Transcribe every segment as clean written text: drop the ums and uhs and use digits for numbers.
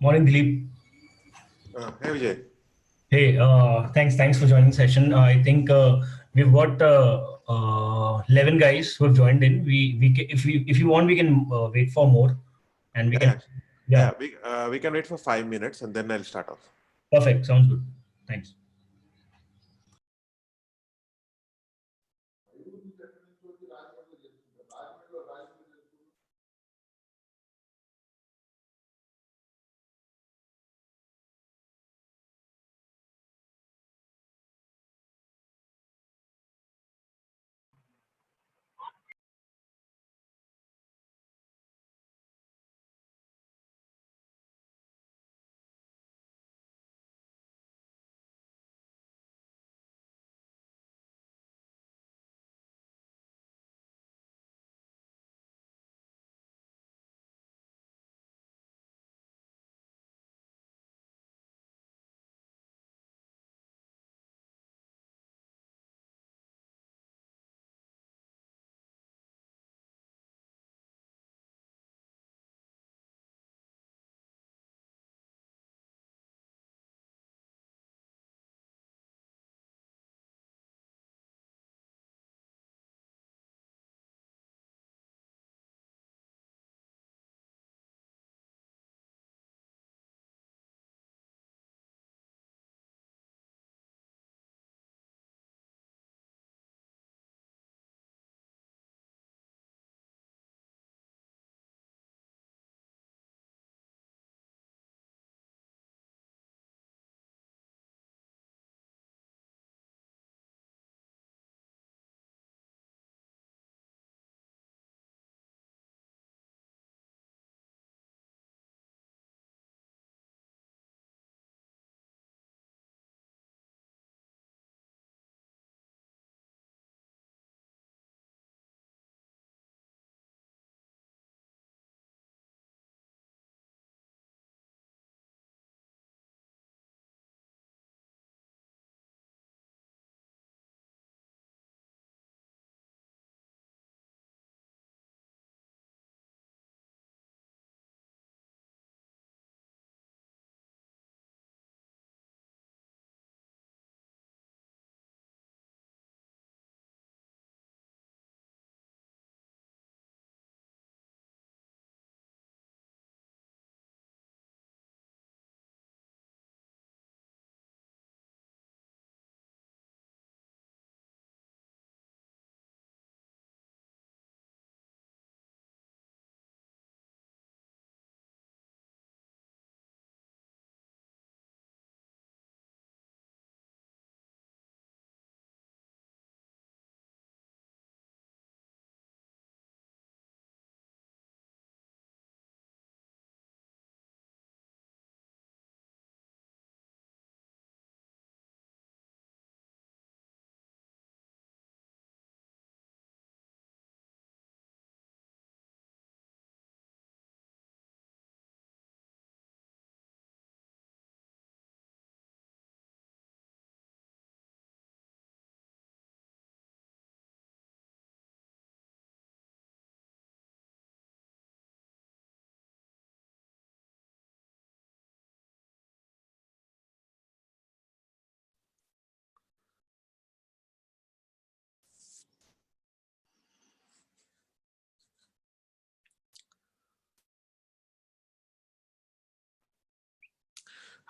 Morning, Dilip. Hey Vijay. Hey, thanks for joining the session. I think we've got 11 guys who have joined in. If you want, we can wait for more, and we Yeah, can. yeah, Yeah, yeah. We can wait for 5 minutes and then I'll start off. perfect. Sounds good. Thanks.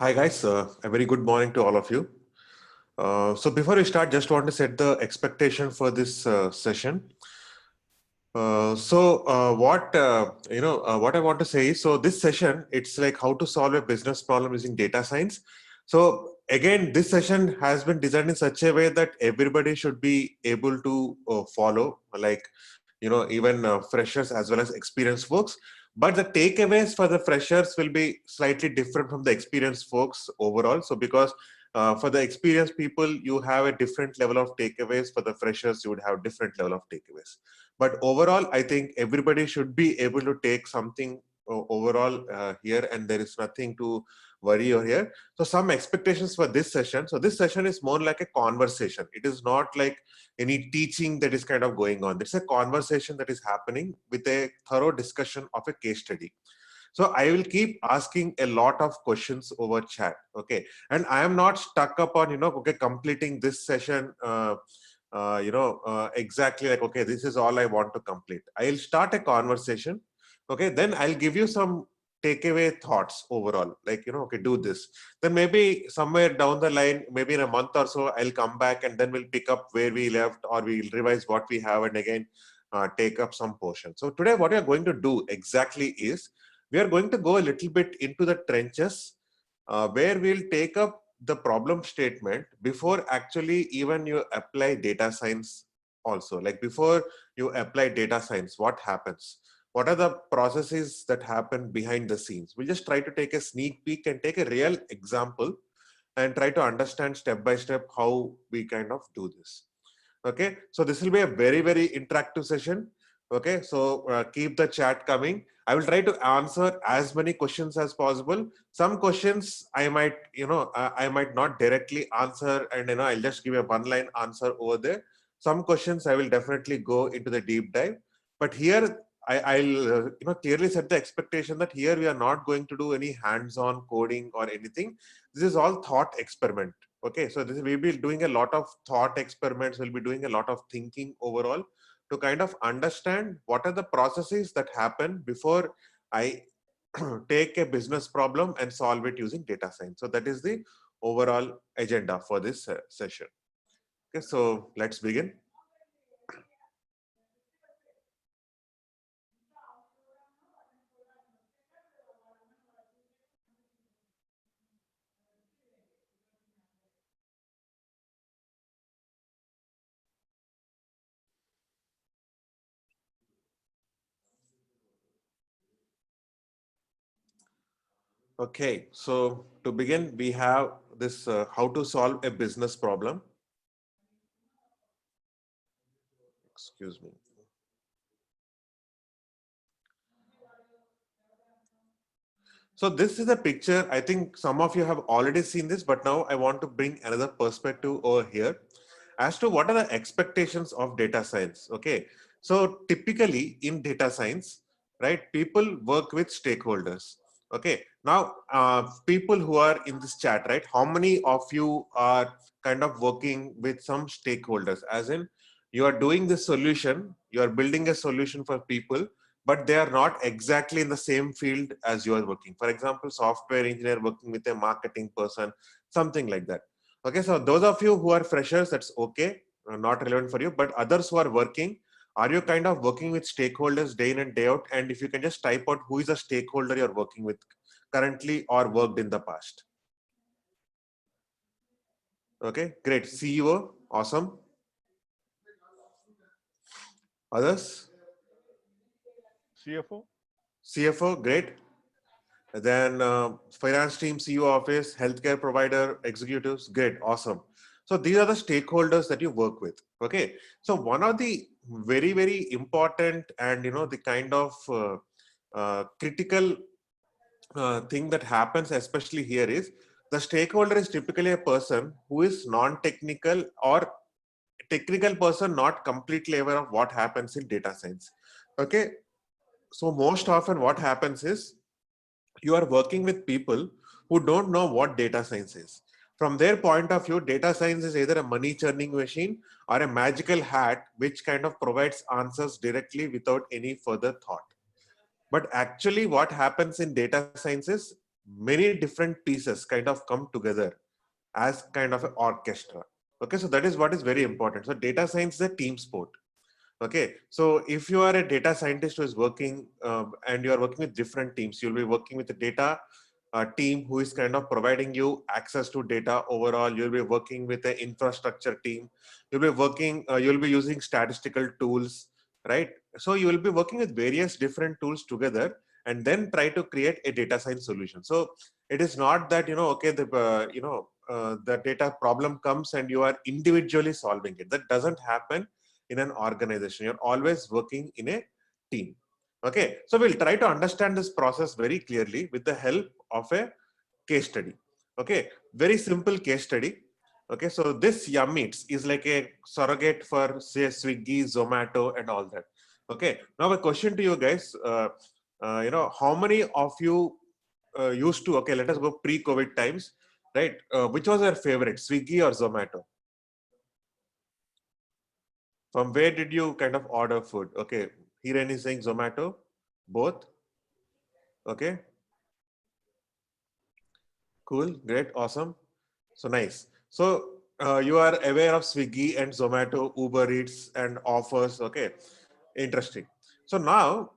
Hi guys. A very good morning to all of you. So before we start, just want to set the expectation for this session. What I want to say is, so this session, it's like how to solve a business problem using data science. So again, this session has been designed in such a way that everybody should be able to follow, like, even freshers as well as experienced folks. But the takeaways for the freshers will be slightly different from the experienced folks overall. So because for the experienced people, you have a different level of takeaways. For the freshers, you would have different level of takeaways. But overall, I think everybody should be able to take something overall here, and there is nothing to worry over here. So some expectations for this session. So this session is more like a conversation. It is not like any teaching that is kind of going on. It's a conversation that is happening with a thorough discussion of a case study. So I will keep asking a lot of questions over chat. Okay. And I am not stuck upon, okay, completing this session, exactly like, okay, this is all I want to complete. I'll start a conversation. Okay. Then I'll give you some takeaway thoughts overall, like, okay, do this. Then maybe somewhere down the line, maybe in a month or so, I'll come back and then we'll pick up where we left, or we'll revise what we have and again take up some portion. So today what we are going to do exactly is we are going to go a little bit into the trenches where we'll take up the problem statement before actually even you apply data science also. Like before you apply data science, what happens? What are the processes that happen behind the scenes? We'll just try to take a sneak peek and take a real example and try to understand step by step how we kind of do this. Okay, so this will be a very, very interactive session. Okay, so keep the chat coming. I will try to answer as many questions as possible. Some questions I might, I might not directly answer, and I'll just give a one-line answer over there. Some questions I will definitely go into the deep dive. But here I'll clearly set the expectation that here we are not going to do any hands-on coding or anything. This is all thought experiment. Okay, so we'll be doing a lot of thought experiments. We'll be doing a lot of thinking overall to kind of understand what are the processes that happen before I take a business problem and solve it using data science. So that is the overall agenda for this session. Okay, so let's begin. Okay, so to begin, we have this how to solve a business problem. Excuse me. So this is a picture. I think some of you have already seen this, but now I want to bring another perspective over here as to what are the expectations of data science. Okay, so typically in data science, right, people work with stakeholders. Okay, now people who are in this chat, right, how many of you are kind of working with some stakeholders, as in you are doing this solution, you are building a solution for people, but they are not exactly in the same field as you are working. For example, software engineer working with a marketing person, something like that. Okay, so those of you who are freshers, that's okay, not relevant for you, but others who are working, are you kind of working with stakeholders day in and day out? And if you can just type out who is a stakeholder you're working with currently or worked in the past. Okay, great. CEO, awesome. Others? CFO. CFO, great. Then finance team, CEO office, healthcare provider, executives, great, awesome. So these are the stakeholders that you work with. Okay, so one of the very, very important and the kind of critical thing that happens, especially here, is the stakeholder is typically a person who is non-technical or technical person not completely aware of what happens in data science. Okay, so most often what happens is you are working with people who don't know what data science is. From their point of view, data science is either a money churning machine or a magical hat which kind of provides answers directly without any further thought. But actually what happens in data science is many different pieces kind of come together as kind of an orchestra. Okay, so that is what is very important. So data science is a team sport. Okay, so if you are a data scientist who is working and you are working with different teams, you'll be working with a data team who is kind of providing you access to data overall. You'll be working with an infrastructure team. You'll be working, you'll be using statistical tools, right? So you will be working with various different tools together and then try to create a data science solution. So it is not that, okay, the data problem comes and you are individually solving it. That doesn't happen in an organization. You're always working in a team. Okay, so we'll try to understand this process very clearly with the help of a case study. Okay, very simple case study. Okay, so this Yum Eats is like a surrogate for say Swiggy, Zomato and all that. Okay, now a question to you guys. how many of you used to, okay, let us go pre-COVID times, right? Which was your favorite, Swiggy or Zomato? From where did you kind of order food? Okay, Hiren is saying Zomato, both. Okay, cool, great, awesome. So nice. So you are aware of Swiggy and Zomato, Uber Eats and offers. Okay, interesting. So now,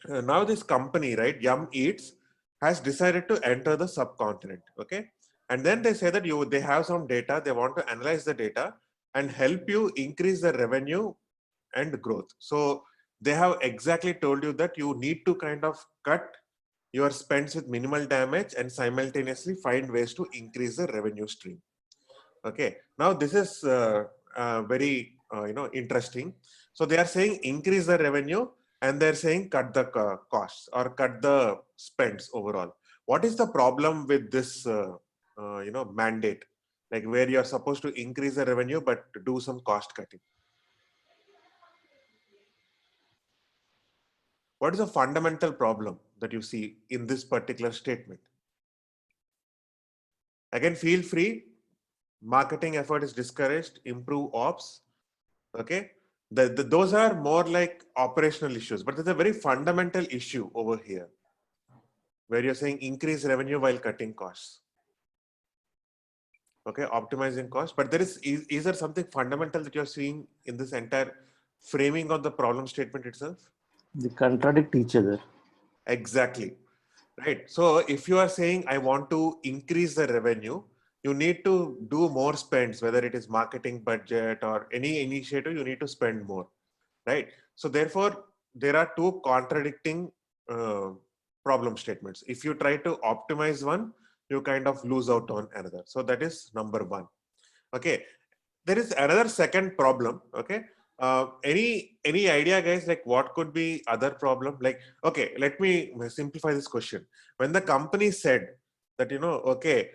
now this company, right, Yum Eats, has decided to enter the subcontinent. Okay, and then they say that they have some data. They want to analyze the data and help you increase the revenue and growth. So they have exactly told you that you need to kind of cut your spends with minimal damage and simultaneously find ways to increase the revenue stream. Okay, now this is very interesting. So they are saying increase the revenue and they're saying cut the costs or cut the spends overall. What is the problem with this mandate, like where you're supposed to increase the revenue but do some cost cutting? What is the fundamental problem that you see in this particular statement? Again, feel free. Marketing effort is discouraged, improve ops. Okay. Those are more like operational issues, but there's a very fundamental issue over here where you're saying increase revenue while cutting costs. Okay, optimizing costs. But there is there something fundamental that you're seeing in this entire framing of the problem statement itself? They contradict each other. Exactly. Right. So if you are saying, I want to increase the revenue, you need to do more spends, whether it is marketing budget or any initiative, you need to spend more. Right. So therefore, there are two contradicting problem statements. If you try to optimize one, you kind of lose out on another. So that is number one. Okay. There is another second problem. Okay. Any idea, guys, like what could be other problem? Like, okay, let me simplify this question. When the company said that, okay,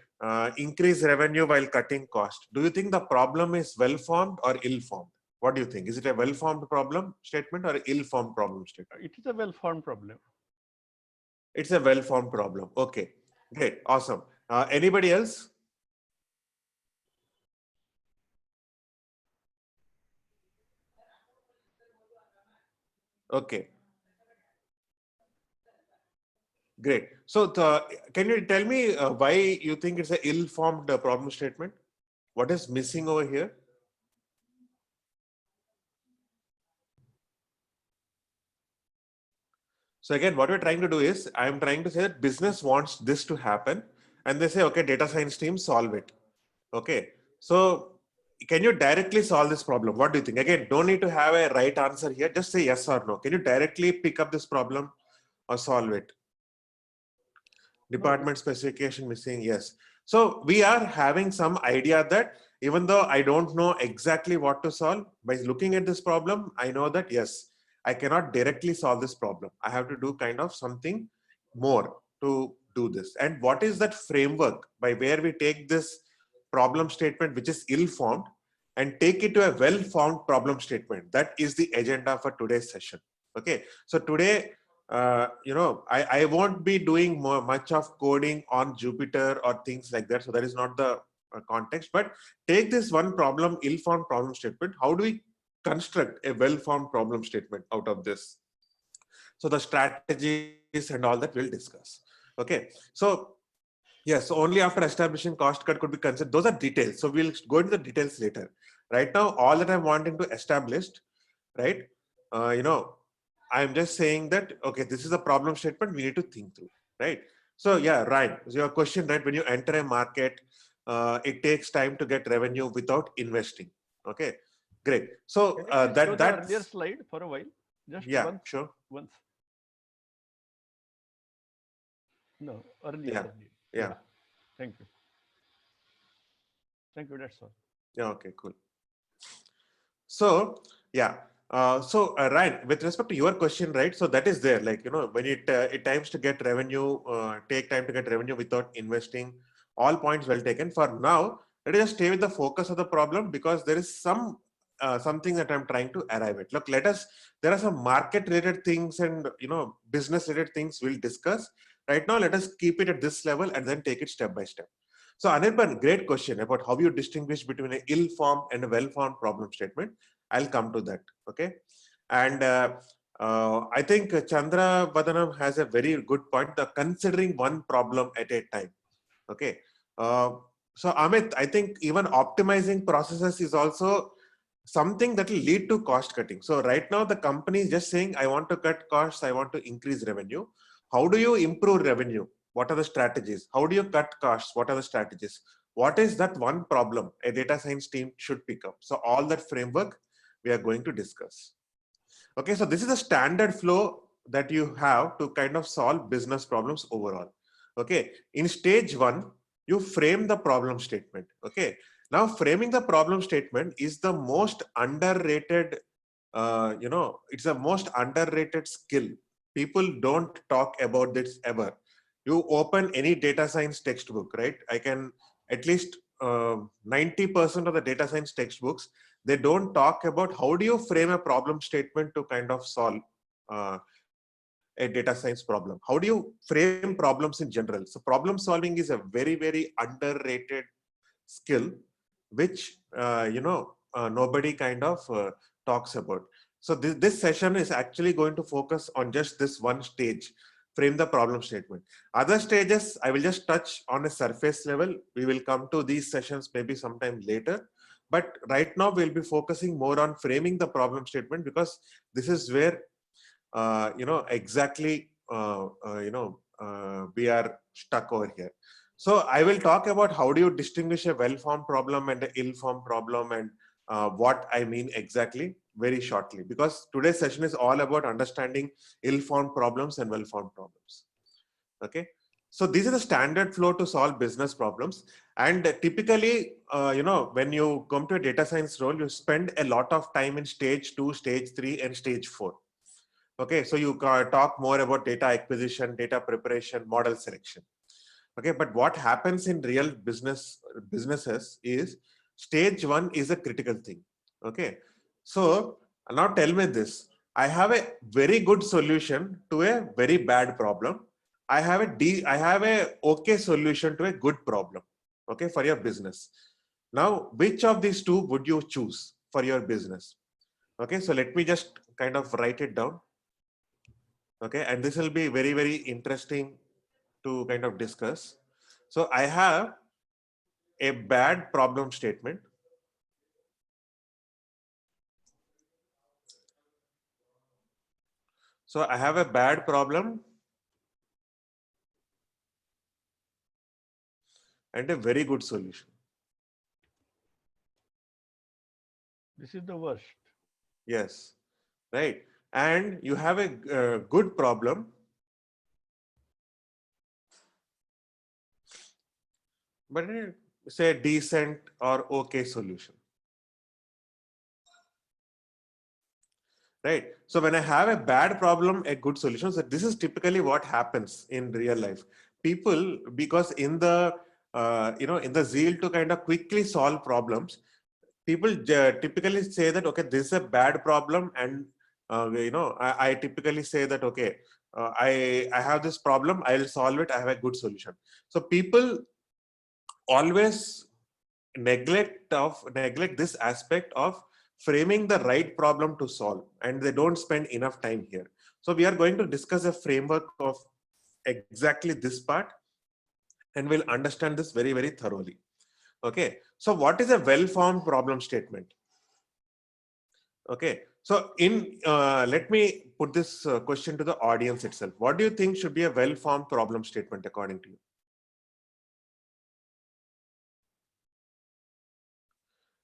increase revenue while cutting cost, do you think the problem is well-formed or ill-formed? What do you think? Is it a well-formed problem statement or ill-formed problem statement? It is a well-formed problem. It's a well-formed problem. Okay, great, awesome. Anybody else? Okay. Great. So can you tell me why you think it's an ill-formed problem statement? What is missing over here? So again, what we're trying to do is, I'm trying to say that business wants this to happen and they say, okay, data science team, solve it. Okay. So can you directly solve this problem? What do you think? Again, don't need to have a right answer here. Just say yes or no. Can you directly pick up this problem or solve it? Department specification missing, yes. So we are having some idea that even though I don't know exactly what to solve, by looking at this problem, I know that yes, I cannot directly solve this problem. I have to do kind of something more to do this. And what is that framework by where we take this problem statement, which is ill-formed, and take it to a well-formed problem statement? That is the agenda for today's session. Okay, so today, I won't be doing much of coding on Jupyter or things like that. So that is not the context, but take this one problem, ill-formed problem statement. How do we construct a well-formed problem statement out of this? So the strategies and all that we'll discuss. Okay, so yes, only after establishing cost cut could be considered. Those are details. So we'll go into the details later. Right now, all that I'm wanting to establish, right? I'm just saying that, okay, this is a problem statement we need to think through, right? So yeah, Ryan, so your question, right? When you enter a market, it takes time to get revenue without investing. Okay, great. So that's the earlier slide for a while. Just yeah, once, sure. Once. No, earlier. Yeah. Earlier. Yeah. Thank you. Thank you. That's all. Yeah. Okay. Cool. So yeah. Ryan, with respect to your question, right? So that is there, like, when it times to get revenue, take time to get revenue without investing, all points well taken. For now, let us just stay with the focus of the problem, because there is some something that I'm trying to arrive at. Look, there are some market related things and business related things we'll discuss. Right now, let us keep it at this level and then take it step by step. So Anirban, great question about how you distinguish between an ill-formed and a well-formed problem statement. I'll come to that. Okay. And I think Chandra Vadanam has a very good point, the considering one problem at a time. Okay. So Amit, I think even optimizing processes is also something that will lead to cost cutting. So right now the company is just saying, I want to cut costs, I want to increase revenue. How do you improve revenue? What are the strategies? How do you cut costs? What are the strategies? What is that one problem a data science team should pick up? So all that framework we are going to discuss. Okay, so this is a standard flow that you have to kind of solve business problems overall. Okay, in stage one, you frame the problem statement. Okay, now framing the problem statement is the most underrated, it's the most underrated skill. People don't talk about this ever. You open any data science textbook, right? I can at least 90% of the data science textbooks, they don't talk about how do you frame a problem statement to kind of solve a data science problem. How do you frame problems in general? So problem solving is a very, very underrated skill, which, nobody kind of talks about. So this session is actually going to focus on just this one stage, frame the problem statement. Other stages, I will just touch on a surface level. We will come to these sessions maybe sometime later. But right now we'll be focusing more on framing the problem statement, because this is where, exactly, we are stuck over here. So I will talk about how do you distinguish a well-formed problem and an ill-formed problem, and what I mean exactly very shortly, because today's session is all about understanding ill-formed problems and well-formed problems. Okay. So these are the standard flow to solve business problems. And typically, when you come to a data science role, you spend a lot of time in stage 2, stage 3, and stage 4. Okay, so you talk more about data acquisition, data preparation, model selection. Okay, but what happens in real businesses is stage 1 is a critical thing. Okay, so now tell me this. I have a very good solution to a very bad problem. I have a okay solution to a good problem. Okay, for your business. Now, which of these two would you choose for your business? Okay, so let me just kind of write it down. Okay, and this will be very, very interesting to kind of discuss. So I have a bad problem statement. So I have a bad problem and a very good solution. This is the worst. Yes, right. And you have a good problem but say decent or okay solution. Right. So when I have a bad problem, a good solution. So this is typically what happens in real life. People, because in the in the zeal to kind of quickly solve problems, people typically say that, okay, this is a bad problem, and I typically say that, okay, I have this problem, I'll solve it, I have a good solution. So people always neglect this aspect of framing the right problem to solve, and they don't spend enough time here. So we are going to discuss a framework of exactly this part, and we'll understand this very, very thoroughly. Okay, so what is a well-formed problem statement? Okay, so let me put this question to the audience itself. What do you think should be a well-formed problem statement according to you?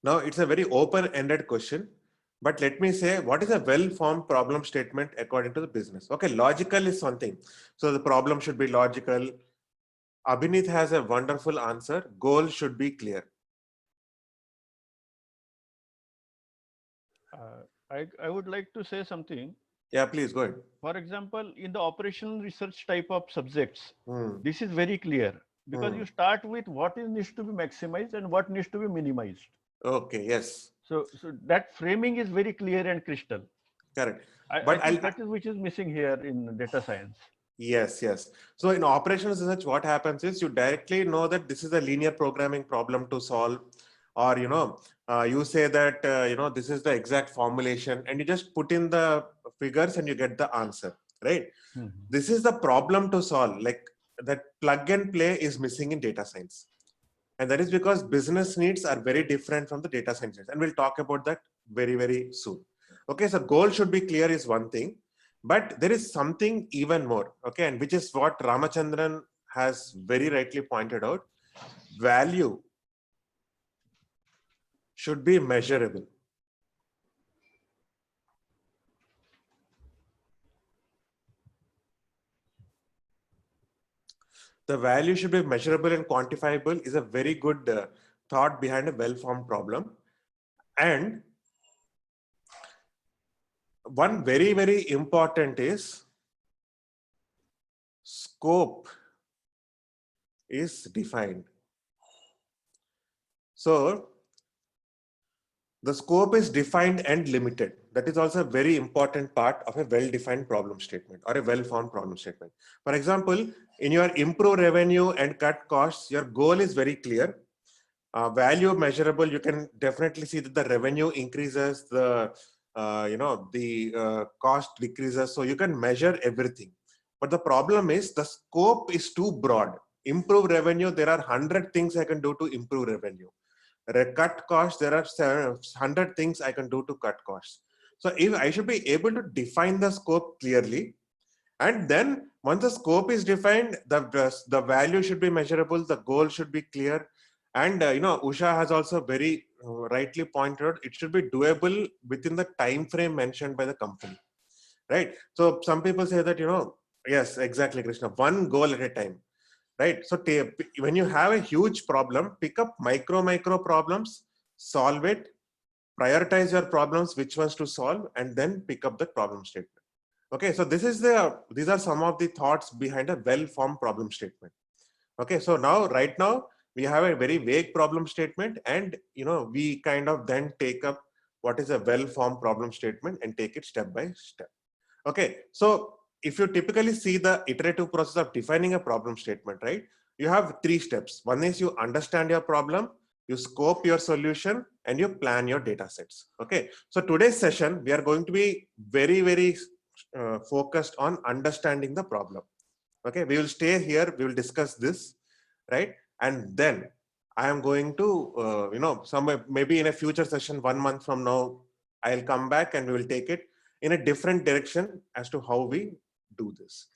Now, it's a very open-ended question, but let me say, what is a well-formed problem statement according to the business? Okay, logical is something. So the problem should be logical. Abhinit has a wonderful answer. Goal should be clear. I would like to say something. Yeah, please go ahead. For example, in the operational research type of subjects, this is very clear, because you start with what needs to be maximized and what needs to be minimized. Okay, yes. So that framing is very clear and crystal. Correct. I But think that is which is missing here in data science. Yes, yes. So in operational research, what happens is you directly know that this is a linear programming problem to solve, or you say that this is the exact formulation, and you just put in the figures and you get the answer, right? This is the problem to solve. Like that plug and play is missing in data science, and that is because business needs are very different from the data science needs, and we'll talk about that very, very soon. Okay, so goal should be clear is one thing, but there is something even more, okay, and which is what Ramachandran has very rightly pointed out. Value should be measurable. The value should be measurable and quantifiable is a very good thought behind a well-formed problem. And one very, very important is scope is defined. So the scope is defined and limited. That is also a very important part of a well-defined problem statement or a well-formed problem statement. For example, in your improve revenue and cut costs, your goal is very clear. Value measurable, you can definitely see that the revenue increases, the cost decreases, so you can measure everything. But the problem is the scope is too broad. Improve revenue, there are 100 things I can do to improve revenue. Cut costs, there are 100 things I can do to cut costs. So if I should be able to define the scope clearly, and then once the scope is defined, the value should be measurable, the goal should be clear. And Usha has also very rightly pointed out, it should be doable within the time frame mentioned by the company, right? So some people say that, yes, exactly, Krishna, one goal at a time, right? So when you have a huge problem, pick up micro problems, solve it, prioritize your problems, which ones to solve, and then pick up the problem statement. Okay, so these are some of the thoughts behind a well-formed problem statement. Okay, so right now we have a very vague problem statement, and we kind of then take up what is a well-formed problem statement and take it step by step. Okay, so if you typically see the iterative process of defining a problem statement, right? You have 3 steps. One is you understand your problem, you scope your solution, and you plan your data sets. Okay, so today's session, we are going to be very, very focused on understanding the problem. Okay, we will stay here, we will discuss this, right? And then I am going to, somewhere maybe in a future session, 1 month from now, I'll come back and we will take it in a different direction as to how we do this.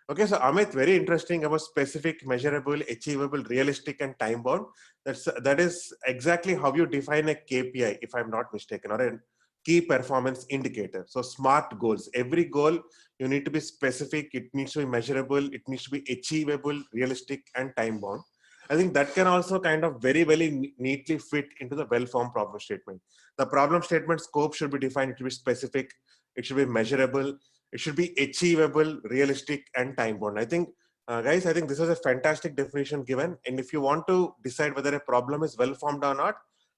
Okay, so Amit, very interesting about specific, measurable, achievable, realistic, and time bound. That is exactly how you define a KPI, if I'm not mistaken, or a key performance indicator. So SMART goals. Every goal you need to be specific. It needs to be measurable. It needs to be achievable, realistic, and time bound. I think that can also kind of very, very neatly fit into the well-formed problem statement. The problem statement scope should be defined. It should be specific. It should be measurable. It should be achievable, realistic, and time bound. I think, guys, I think this is a fantastic definition given. And if you want to decide whether a problem is well-formed or not,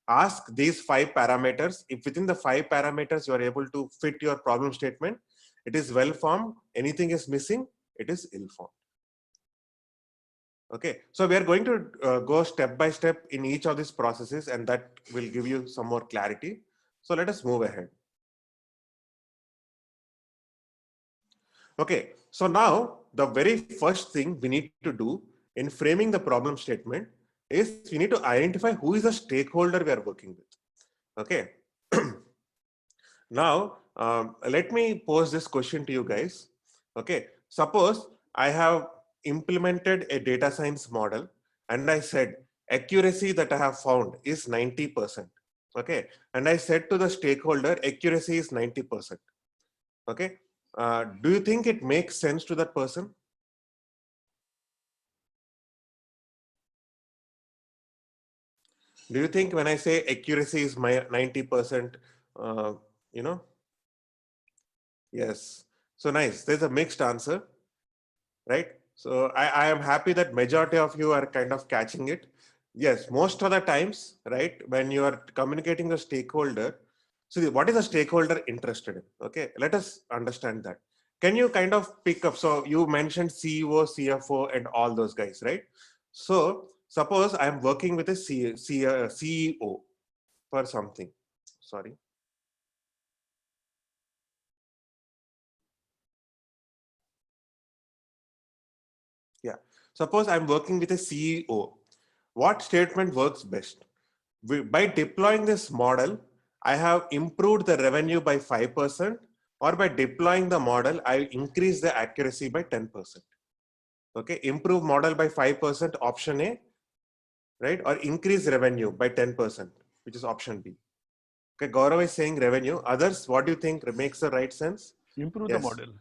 ask these 5 parameters. If within the 5 parameters you are able to fit your problem statement, it is well-formed. Anything is missing, it is ill-formed. Okay, so we are going to go step by step in each of these processes, and that will give you some more clarity. So let us move ahead. Okay, so now the very first thing we need to do in framing the problem statement is we need to identify who is the stakeholder we are working with. Okay. Now, let me pose this question to you guys. Okay, suppose I have implemented a data science model and I said accuracy that I have found is 90%. Okay, and I said to the stakeholder accuracy is 90%. Okay, do you think it makes sense to that person? Do you think when I say accuracy is my 90%, yes. So nice. There's a mixed answer, right? So I am happy that majority of you are kind of catching it. Yes, most of the times, right, when you are communicating the stakeholder, so what is the stakeholder interested in? Okay, let us understand that. Can you kind of pick up? So you mentioned CEO, CFO, and all those guys, right? So suppose I'm working with a CEO for something. Sorry. Yeah. Suppose I'm working with a CEO. What statement works best? By deploying this model, I have improved the revenue by 5%, or by deploying the model, I increase the accuracy by 10%. Okay, improve model by 5%, option A, right? Or increase revenue by 10%, which is option B. Okay, Gaurav is saying revenue. Others, what do you think makes the right sense? Improve Yes. the model.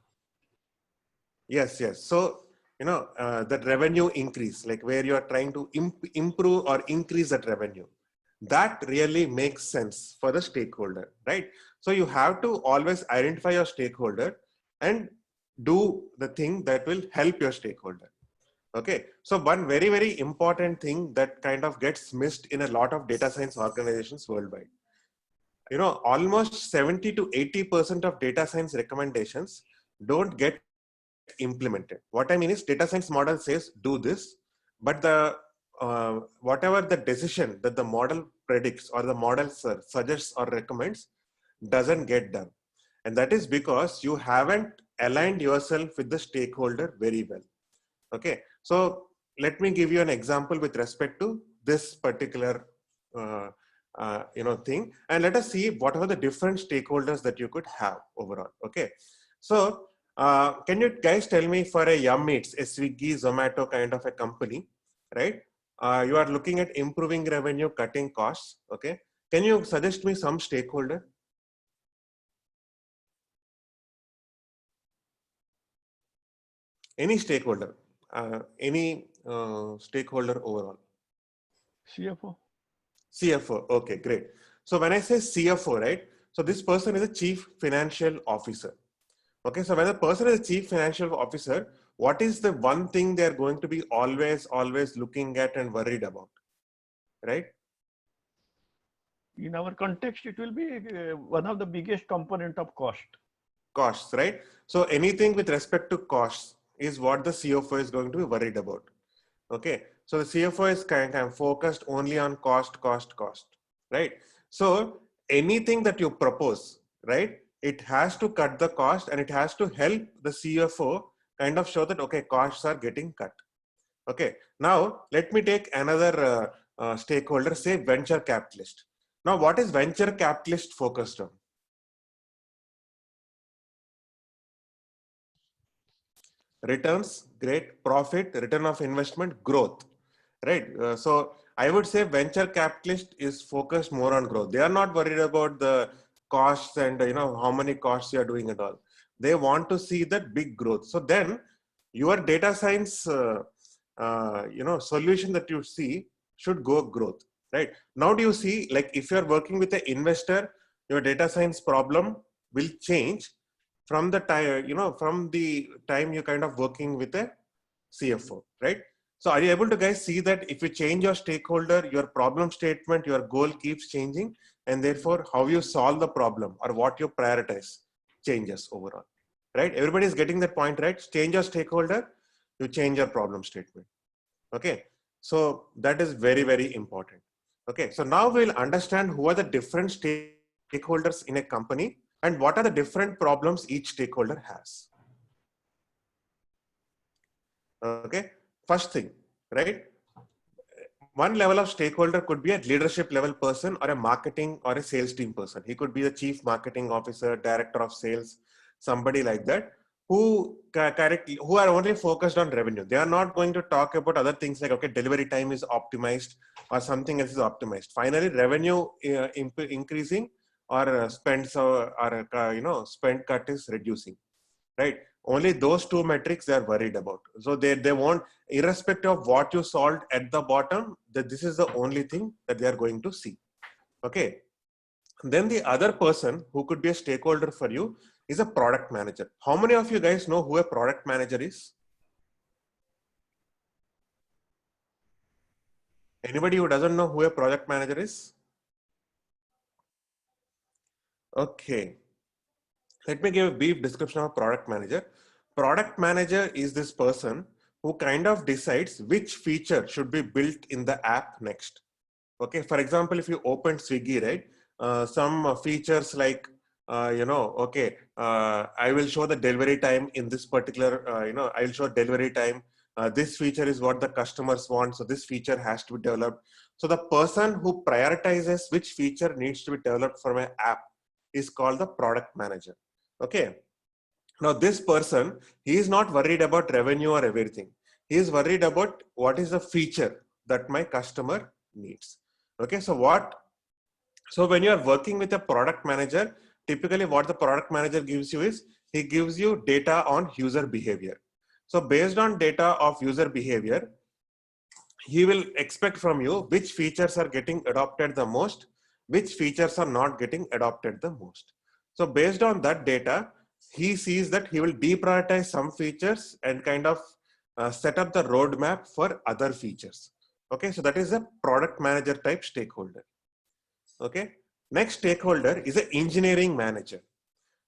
Yes, yes. So, that revenue increase, like where you are trying to improve or increase that revenue, that really makes sense for the stakeholder, right? So you have to always identify your stakeholder and do the thing that will help your stakeholder. Okay. So one very, very important thing that kind of gets missed in a lot of data science organizations worldwide. Almost 70 to 80% of data science recommendations don't get implemented. What I mean is data science model says do this, but the whatever the decision that the model predicts or the model suggests or recommends doesn't get done. And that is because you haven't aligned yourself with the stakeholder very well. Okay, so let me give you an example with respect to this particular thing, and let us see what are the different stakeholders that you could have overall. Okay, so can you guys tell me, for a Yum Eats, a Swiggy, Zomato kind of a company, right? You are looking at improving revenue, cutting costs. Okay, can you suggest me some stakeholder? Any stakeholder, any stakeholder overall? CFO. CFO. Okay, great. So when I say CFO, right? So this person is a chief financial officer. Okay, so when a person is a chief financial officer, what is the one thing they're going to be always looking at and worried about, right? In our context, it will be one of the biggest component of cost. Costs, right? So anything with respect to costs is what the CFO is going to be worried about. Okay, so the CFO is kind of focused only on cost, right? So anything that you propose, right, it has to cut the cost, and it has to help the CFO kind of show that, okay, costs are getting cut. Okay, now let me take another stakeholder, say venture capitalist. Now, what is venture capitalist focused on? Returns, great. Profit, return of investment, growth, right? So I would say venture capitalist is focused more on growth. They are not worried about the costs and how many costs you are doing and all. They want to see that big growth. So then your data science solution that you see should go growth, right? Now do you see, like, if you're working with an investor, your data science problem will change from the time you kind of working with a CFO, right? So are you able to guys see that if you change your stakeholder, your problem statement, your goal keeps changing, and therefore how you solve the problem or what you prioritize changes overall, right? Everybody is getting that point, right? Change your stakeholder, you change your problem statement. Okay, so that is very, very important. Okay, so now we'll understand who are the different stakeholders in a company and what are the different problems each stakeholder has. Okay, first thing, right? One level of stakeholder could be a leadership level person or a marketing or a sales team person. He could be the chief marketing officer, director of sales, somebody like that, who are only focused on revenue. They are not going to talk about other things like, okay, delivery time is optimized or something else is optimized. Finally, revenue increasing or spend spend cut is reducing, right? Only those two metrics they are worried about. So they want, irrespective of what you solved at the bottom, that this is the only thing that they are going to see. Okay. Then the other person who could be a stakeholder for you is a product manager. How many of you guys know who a product manager is? Anybody who doesn't know who a project manager is? Okay. Let me give a brief description of a product manager. Product manager is this person who kind of decides which feature should be built in the app next. Okay, for example, if you open Swiggy, right, some features like, okay, I will show the delivery time in this particular, I will show delivery time. This feature is what the customers want. So this feature has to be developed. So the person who prioritizes which feature needs to be developed from an app is called the product manager. Okay. Now this person, he is not worried about revenue or everything. He is worried about what is the feature that my customer needs. Okay, so when you are working with a product manager, typically what the product manager gives you is, he gives you data on user behavior. So based on data of user behavior, he will expect from you which features are getting adopted the most, which features are not getting adopted the most. So based on that data, he sees that he will deprioritize some features and kind of set up the roadmap for other features. Okay, so that is a product manager type stakeholder. Okay, next stakeholder is an engineering manager.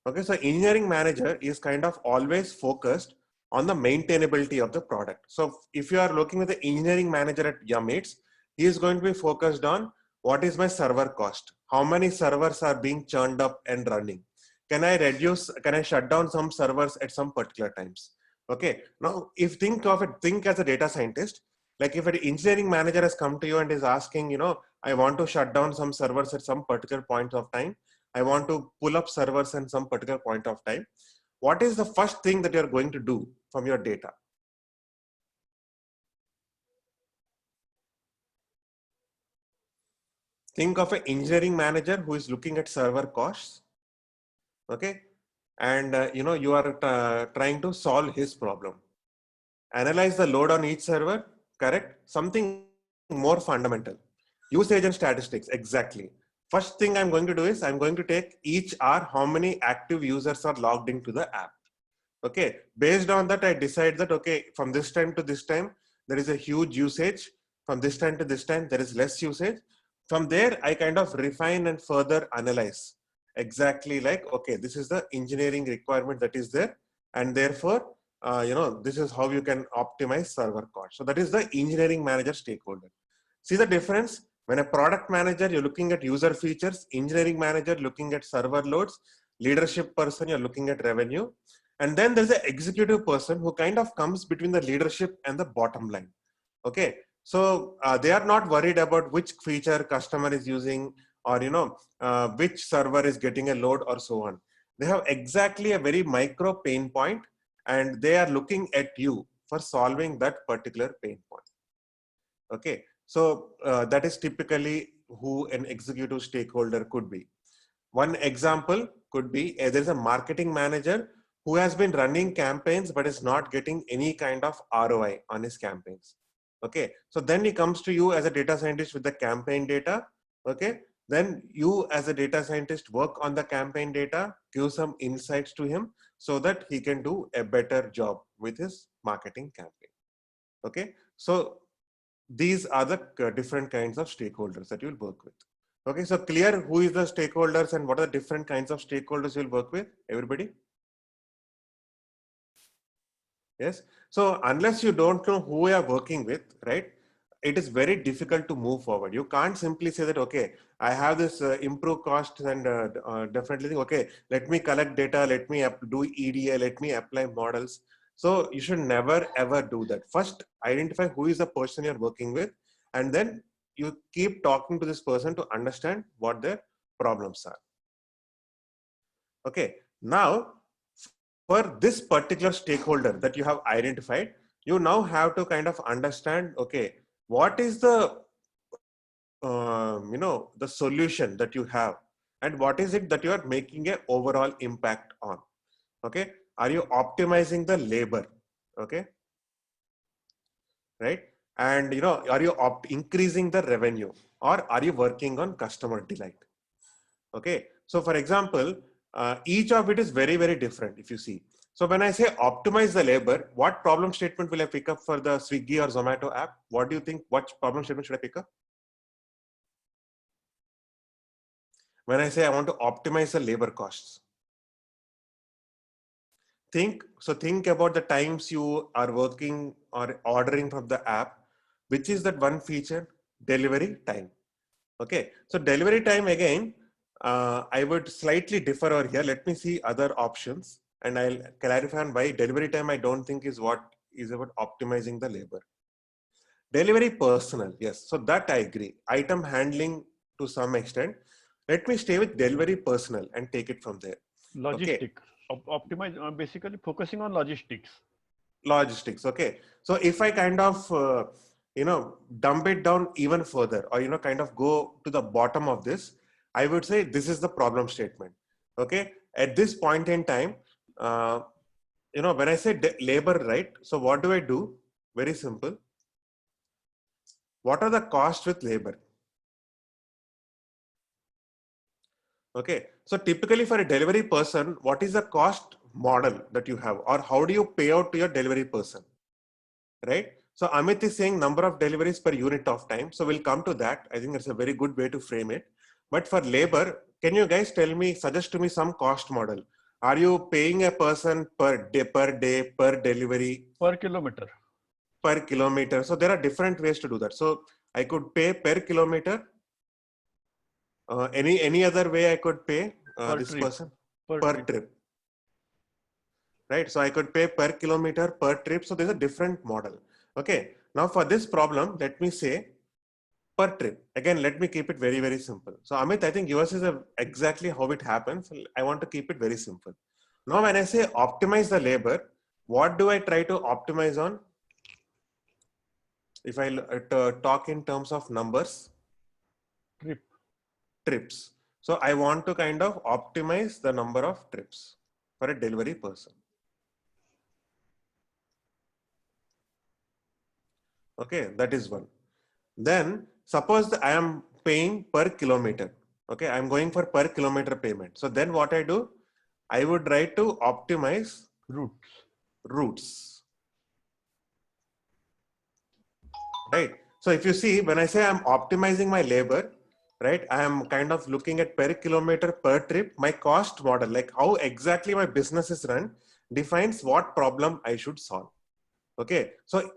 Okay, so engineering manager is kind of always focused on the maintainability of the product. So if you are looking at the engineering manager at Yum Eats, he is going to be focused on what is my server cost? How many servers are being churned up and running? Can I shut down some servers at some particular times? Okay, now if think as a data scientist, like if an engineering manager has come to you and is asking, I want to shut down some servers at some particular point of time. I want to pull up servers at some particular point of time. What is the first thing that you're going to do from your data? Think of an engineering manager who is looking at server costs. Okay. And you are trying to solve his problem. Analyze the load on each server, correct? Something more fundamental. Usage and statistics, exactly. First thing I'm going to do is I'm going to take each hour how many active users are logged into the app. Okay, based on that, I decide that, okay, from this time to this time, there is a huge usage. From this time to this time, there is less usage. From there, I kind of refine and further analyze. Exactly like, okay, this is the engineering requirement that is there. And therefore, this is how you can optimize server cost. So that is the engineering manager stakeholder. See the difference? When a product manager, you're looking at user features, engineering manager looking at server loads, leadership person, you're looking at revenue. And then there's an executive person who kind of comes between the leadership and the bottom line. Okay, so they are not worried about which feature customer is using or which server is getting a load or so on. They have exactly a very micro pain point and they are looking at you for solving that particular pain point. Okay, so that is typically who an executive stakeholder could be. One example could be there's a marketing manager who has been running campaigns but is not getting any kind of ROI on his campaigns. Okay, so then he comes to you as a data scientist with the campaign data. Okay, then you as a data scientist work on the campaign data, give some insights to him so that he can do a better job with his marketing campaign. Okay, so these are the different kinds of stakeholders that you'll work with. Okay, so clear who is the stakeholders and what are the different kinds of stakeholders you'll work with, everybody? Yes, so unless you don't know who you are working with, right, it is very difficult to move forward. You can't simply say that, okay, I have this improve costs and definitely think, okay, let me collect data, let me do EDA, let me apply models. So you should never ever do that. First, identify who is the person you're working with, and then you keep talking to this person to understand what their problems are. Okay, now for this particular stakeholder that you have identified, you now have to kind of understand, okay, what is the the solution that you have and what is it that you are making an overall impact on. Okay, are you optimizing the labor? Okay, right, and are you increasing the revenue or are you working on customer delight? Okay, so for example, each of it is very, very different if you see. So when I say optimize the labor, what problem statement will I pick up for the Swiggy or Zomato app? What do you think? What problem statement should I pick up? When I say I want to optimize the labor costs. Think about the times you are working or ordering from the app, which is that one feature, delivery time. Okay, so delivery time again, I would slightly differ over here. Let me see other options and I'll clarify on why delivery time I don't think is what is about optimizing the labor. Delivery personnel, yes, so that I agree. Item handling to some extent. Let me stay with delivery personnel and take it from there. Logistic. Okay. Optimize, basically focusing on logistics. Logistics, okay. So if I kind of, dump it down even further or, kind of go to the bottom of this, I would say this is the problem statement. Okay. At this point in time, when I say labor, right? So what do I do? Very simple. What are the costs with labor? Okay. So typically for a delivery person, what is the cost model that you have, or how do you pay out to your delivery person? Right? So Amit is saying number of deliveries per unit of time. So we'll come to that. I think that's a very good way to frame it. But for labor, can you guys suggest to me some cost model? Are you paying a person per day, per delivery? Per kilometer. Per kilometer. So there are different ways to do that. So I could pay per kilometer. Any other way I could pay this trip. person? Per trip. Right? So I could pay per kilometer, per trip. So there's a different model. Okay. Now for this problem, let me say per trip. Again, let me keep it very, very simple. So Amit, I think yours is exactly how it happens. I want to keep it very simple. Now, when I say optimize the labor, what do I try to optimize on? If I talk in terms of numbers, trips. So I want to kind of optimize the number of trips for a delivery person. Okay, that is one. Then suppose I am paying per kilometer. Okay, I'm going for per kilometer payment. So then what I do, I would try to optimize routes. Right. So if you see, when I say I'm optimizing my labor, right, I am kind of looking at per kilometer per trip. My cost model, like how exactly my business is run, defines what problem I should solve. Okay. So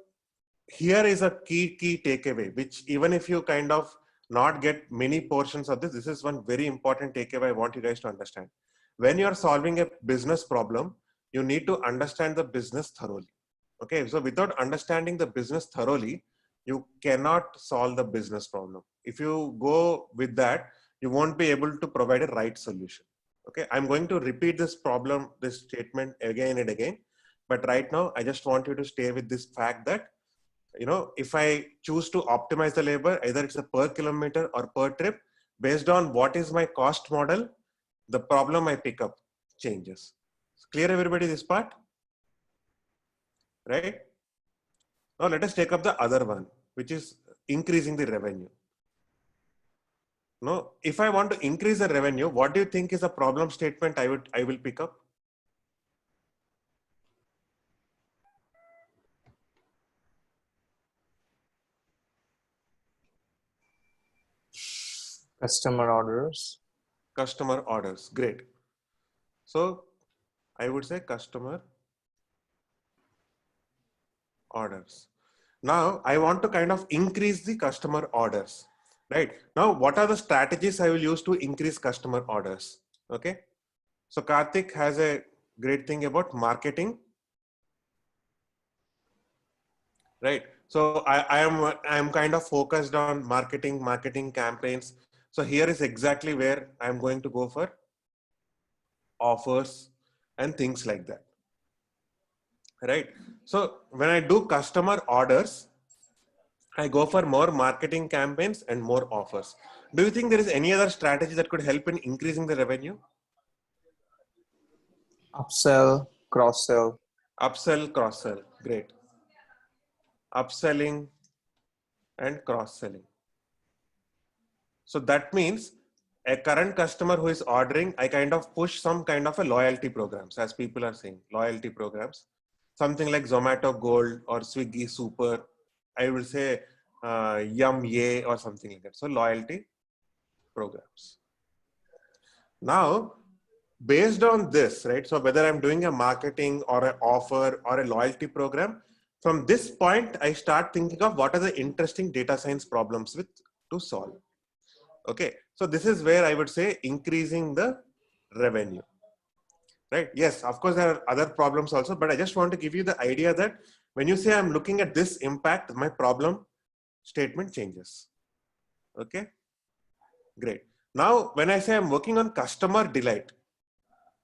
here is a key takeaway, which even if you kind of not get many portions of this is one very important takeaway I want you guys to understand. When you're solving a business problem, you need to understand the business thoroughly. Okay. So without understanding the business thoroughly, you cannot solve the business problem. If you go with that, you won't be able to provide a right solution. Okay. I'm going to repeat this statement again and again. But right now, I just want you to stay with this fact that, if I choose to optimize the labor, either it's a per kilometer or per trip, based on what is my cost model, the problem I pick up changes. Clear everybody this part? Right? Now let us take up the other one, which is increasing the revenue. Now, if I want to increase the revenue, what do you think is a problem statement I will pick up? Customer orders. Customer orders. Great. So I would say customer orders. Now I want to kind of increase the customer orders. Right. Now, what are the strategies I will use to increase customer orders? Okay. So Karthik has a great thing about marketing. Right. So I am kind of focused on marketing campaigns. So here is exactly where I'm going to go for offers and things like that. Right. So when I do customer orders, I go for more marketing campaigns and more offers. Do you think there is any other strategy that could help in increasing the revenue? Upsell, cross-sell. Upsell, cross-sell. Great. Upselling and cross-selling. So that means, a current customer who is ordering, I kind of push some kind of a loyalty programs, as people are saying, loyalty programs, something like Zomato Gold or Swiggy Super. I will say Yum Ye or something like that. So loyalty programs. Now, based on this, right? So whether I'm doing a marketing or an offer or a loyalty program, from this point, I start thinking of what are the interesting data science problems to solve. Okay, so this is where I would say increasing the revenue, right? Yes, of course, there are other problems also, but I just want to give you the idea that when you say I'm looking at this impact, my problem statement changes. Okay, great. Now, when I say I'm working on customer delight,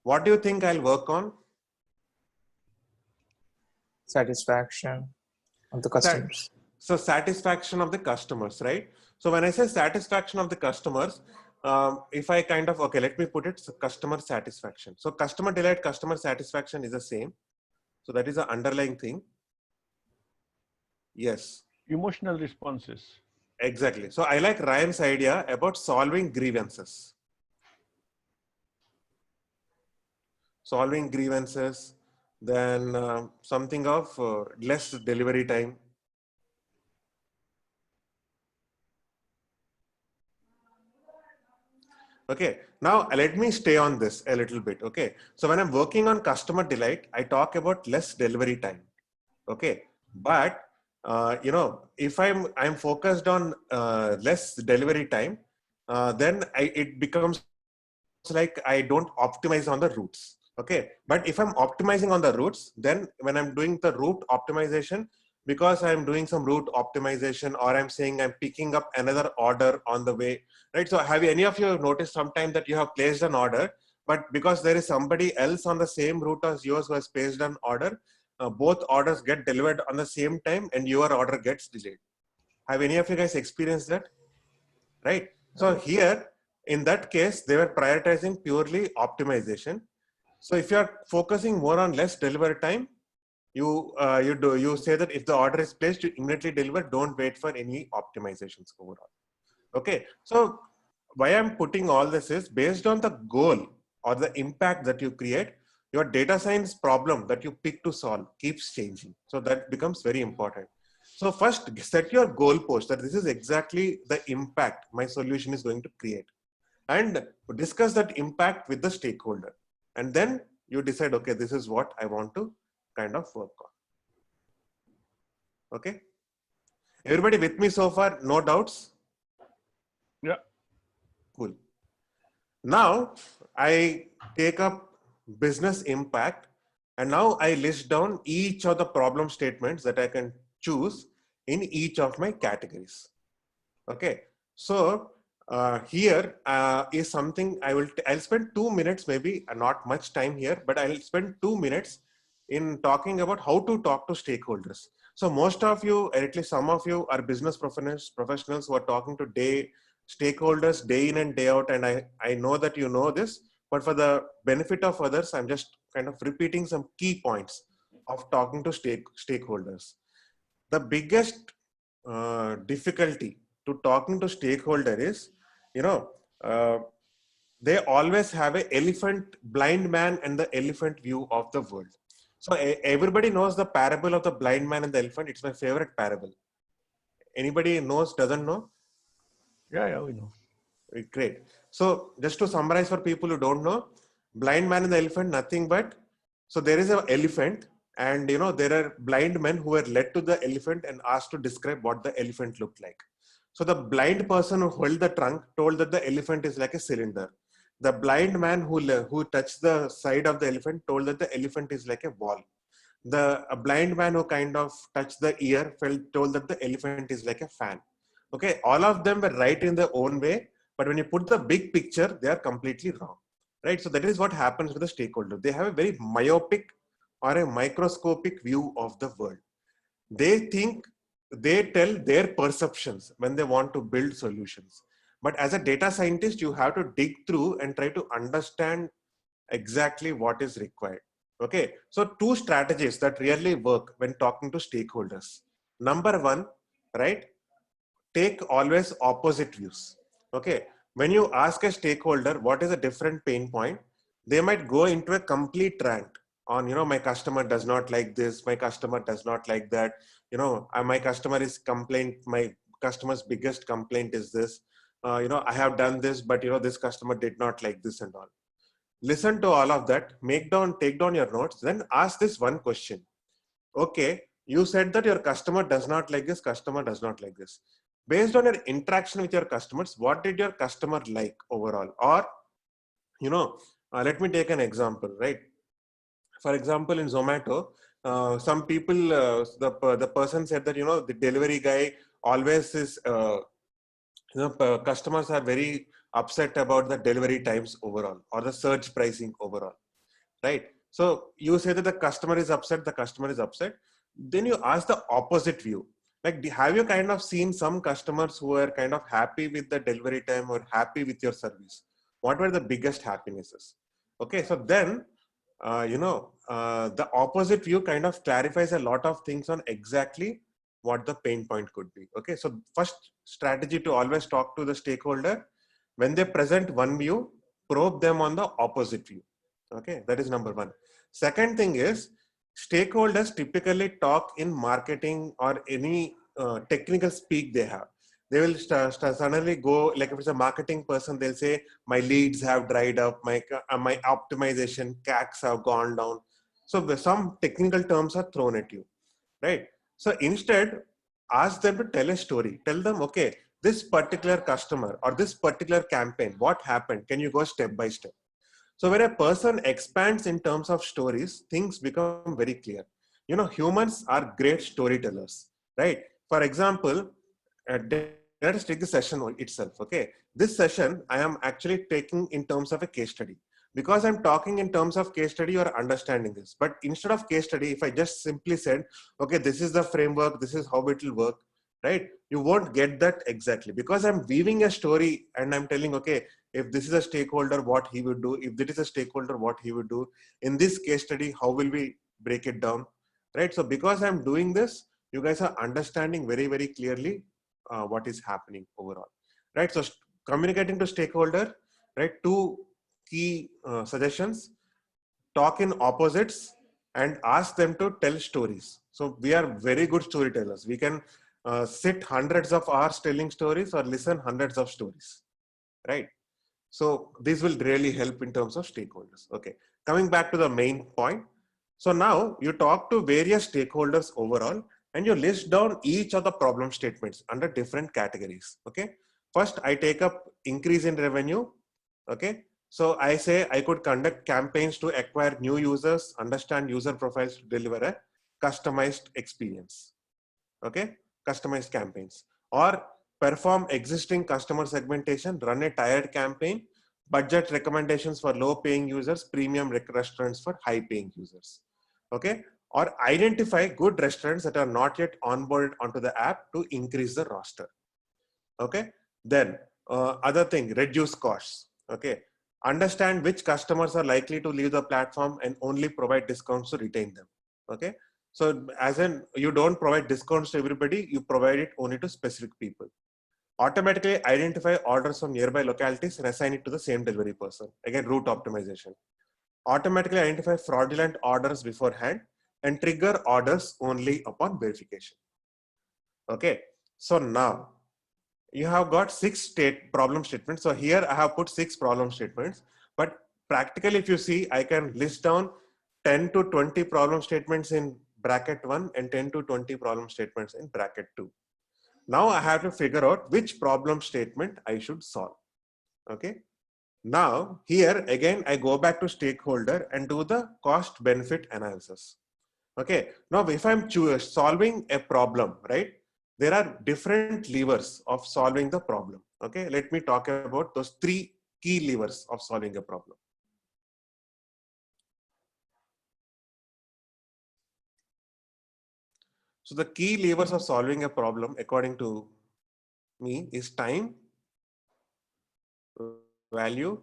what do you think I'll work on? Satisfaction of the customers. So satisfaction of the customers, right? So when I say satisfaction of the customers, if I kind of, okay, let me put it, so customer satisfaction. So customer delight, customer satisfaction is the same. So that is the underlying thing. Yes. Emotional responses. Exactly. So I like Ryan's idea about solving grievances. Solving grievances, then something of less delivery time. Okay, now let me stay on this a little bit. Okay, so when I'm working on customer delight, I talk about less delivery time. Okay, but you know, if I'm focused on less delivery time, then it becomes like I don't optimize on the routes. Okay, but if I'm optimizing on the routes, then when I'm doing the route optimization, because I'm doing some route optimization, or I'm saying I'm picking up another order on the way, right? So have any of you noticed sometime that you have placed an order, but because there is somebody else on the same route as yours who has placed an order, both orders get delivered on the same time and your order gets delayed. Have any of you guys experienced that? Right? So here, in that case, they were prioritizing purely optimization. So if you're focusing more on less delivery time, you say that if the order is placed, you immediately deliver, don't wait for any optimizations overall. Okay, so why I'm putting all this is based on the goal or the impact that you create, your data science problem that you pick to solve keeps changing. So that becomes very important. So first set your goal post that this is exactly the impact my solution is going to create, and discuss that impact with the stakeholder. And then you decide, okay, this is what I want to kind of work on. Okay. Everybody with me so far? No doubts? Yeah. Cool. Now I take up business impact, and now I list down each of the problem statements that I can choose in each of my categories. Okay. So here is something I'll spend 2 minutes, maybe not much time here, but I'll spend 2 minutes in talking about how to talk to stakeholders. So most of you, or at least some of you, are business professionals who are talking to stakeholders day in and day out. And I know that you know this, but for the benefit of others, I'm just kind of repeating some key points of talking to stakeholders. The biggest difficulty to talking to stakeholder is, you know, they always have a blind man and the elephant view of the world. So everybody knows the parable of the blind man and the elephant. It's my favorite parable. Anybody knows, doesn't know? Yeah, we know. Great. So just to summarize for people who don't know, blind man and the elephant, nothing but, so there is an elephant, and you know, there are blind men who were led to the elephant and asked to describe what the elephant looked like. So the blind person who held the trunk told that the elephant is like a cylinder. The blind man who touched the side of the elephant told that the elephant is like a ball. A blind man who kind of touched the ear told that the elephant is like a fan. Okay, all of them were right in their own way, but when you put the big picture, they are completely wrong. Right? So that is what happens with the stakeholder. They have a very myopic or a microscopic view of the world. They tell their perceptions when they want to build solutions. But as a data scientist, you have to dig through and try to understand exactly what is required. Okay, so 2 strategies that really work when talking to stakeholders. Number 1, right? Take always opposite views. Okay, when you ask a stakeholder what is a different pain point, they might go into a complete rant on, my customer does not like this, my customer does not like that, my customer is my customer's biggest complaint is this, I have done this, but this customer did not like this and all. Listen to all of that, take down your notes, then ask this one question. Okay, you said that your customer does not like this, customer does not like this. Based on your interaction with your customers, what did your customer like overall? Or, let me take an example, right? For example, in Zomato, some people, the person said that, the delivery guy always is, customers are very upset about the delivery times overall or the surge pricing overall, right? So you say that the customer is upset, then you ask the opposite view. Like, have you kind of seen some customers who are kind of happy with the delivery time or happy with your service? What were the biggest happinesses? Okay, so then, the opposite view kind of clarifies a lot of things on exactly what the pain point could be. Okay, so first strategy to always talk to the stakeholder, when they present one view, probe them on the opposite view. Okay, that is number one. Second thing is, stakeholders typically talk in marketing or any technical speak they have. They will suddenly go, like if it's a marketing person, they'll say, my leads have dried up, my optimization CACs have gone down. So some technical terms are thrown at you, right? So instead, ask them to tell a story. Tell them, okay, this particular customer or this particular campaign, what happened? Can you go step by step? So when a person expands in terms of stories, things become very clear. Humans are great storytellers, right? For example, let us take the session itself. Okay, this session I am actually taking in terms of a case study. Because I'm talking in terms of case study, you're understanding this. But instead of case study, if I just simply said, okay, this is the framework, this is how it will work, right? You won't get that exactly, because I'm weaving a story and I'm telling, okay, if this is a stakeholder, what he would do. If that is a stakeholder, what he would do. In this case study, how will we break it down, right? So because I'm doing this, you guys are understanding very, very clearly what is happening overall, right? So communicating to stakeholder, right? Two key suggestions: talk in opposites and ask them to tell stories. So we are very good storytellers. We can sit hundreds of hours telling stories or listen hundreds of stories, right? So this will really help in terms of stakeholders. Okay, coming back to the main point. So now you talk to various stakeholders overall and you list down each of the problem statements under different categories. Okay, first I take up increase in revenue. Okay, so I say I could conduct campaigns to acquire new users, understand user profiles to deliver a customized experience. Okay, customized campaigns, or perform existing customer segmentation, run a tiered campaign, budget recommendations for low paying users, premium restaurants for high paying users. Okay, or identify good restaurants that are not yet onboarded onto the app to increase the roster. Okay, then other thing, reduce costs. Okay, understand which customers are likely to leave the platform and only provide discounts to retain them. Okay, so as in, you don't provide discounts to everybody, you provide it only to specific people. Automatically identify orders from nearby localities and assign it to the same delivery person. Again, route optimization. Automatically identify fraudulent orders beforehand and trigger orders only upon verification. Okay, so now you have got 6 problem statements. So here I have put 6 problem statements, but practically if you see, I can list down 10 to 20 problem statements in bracket 1 and 10 to 20 problem statements in bracket 2. Now I have to figure out which problem statement I should solve. Okay, now here again I go back to stakeholder and do the cost benefit analysis. Okay, now if I'm solving a problem, right, there are different levers of solving the problem. Okay, let me talk about those 3 key levers of solving a problem. So the key levers of solving a problem, according to me, is time, value,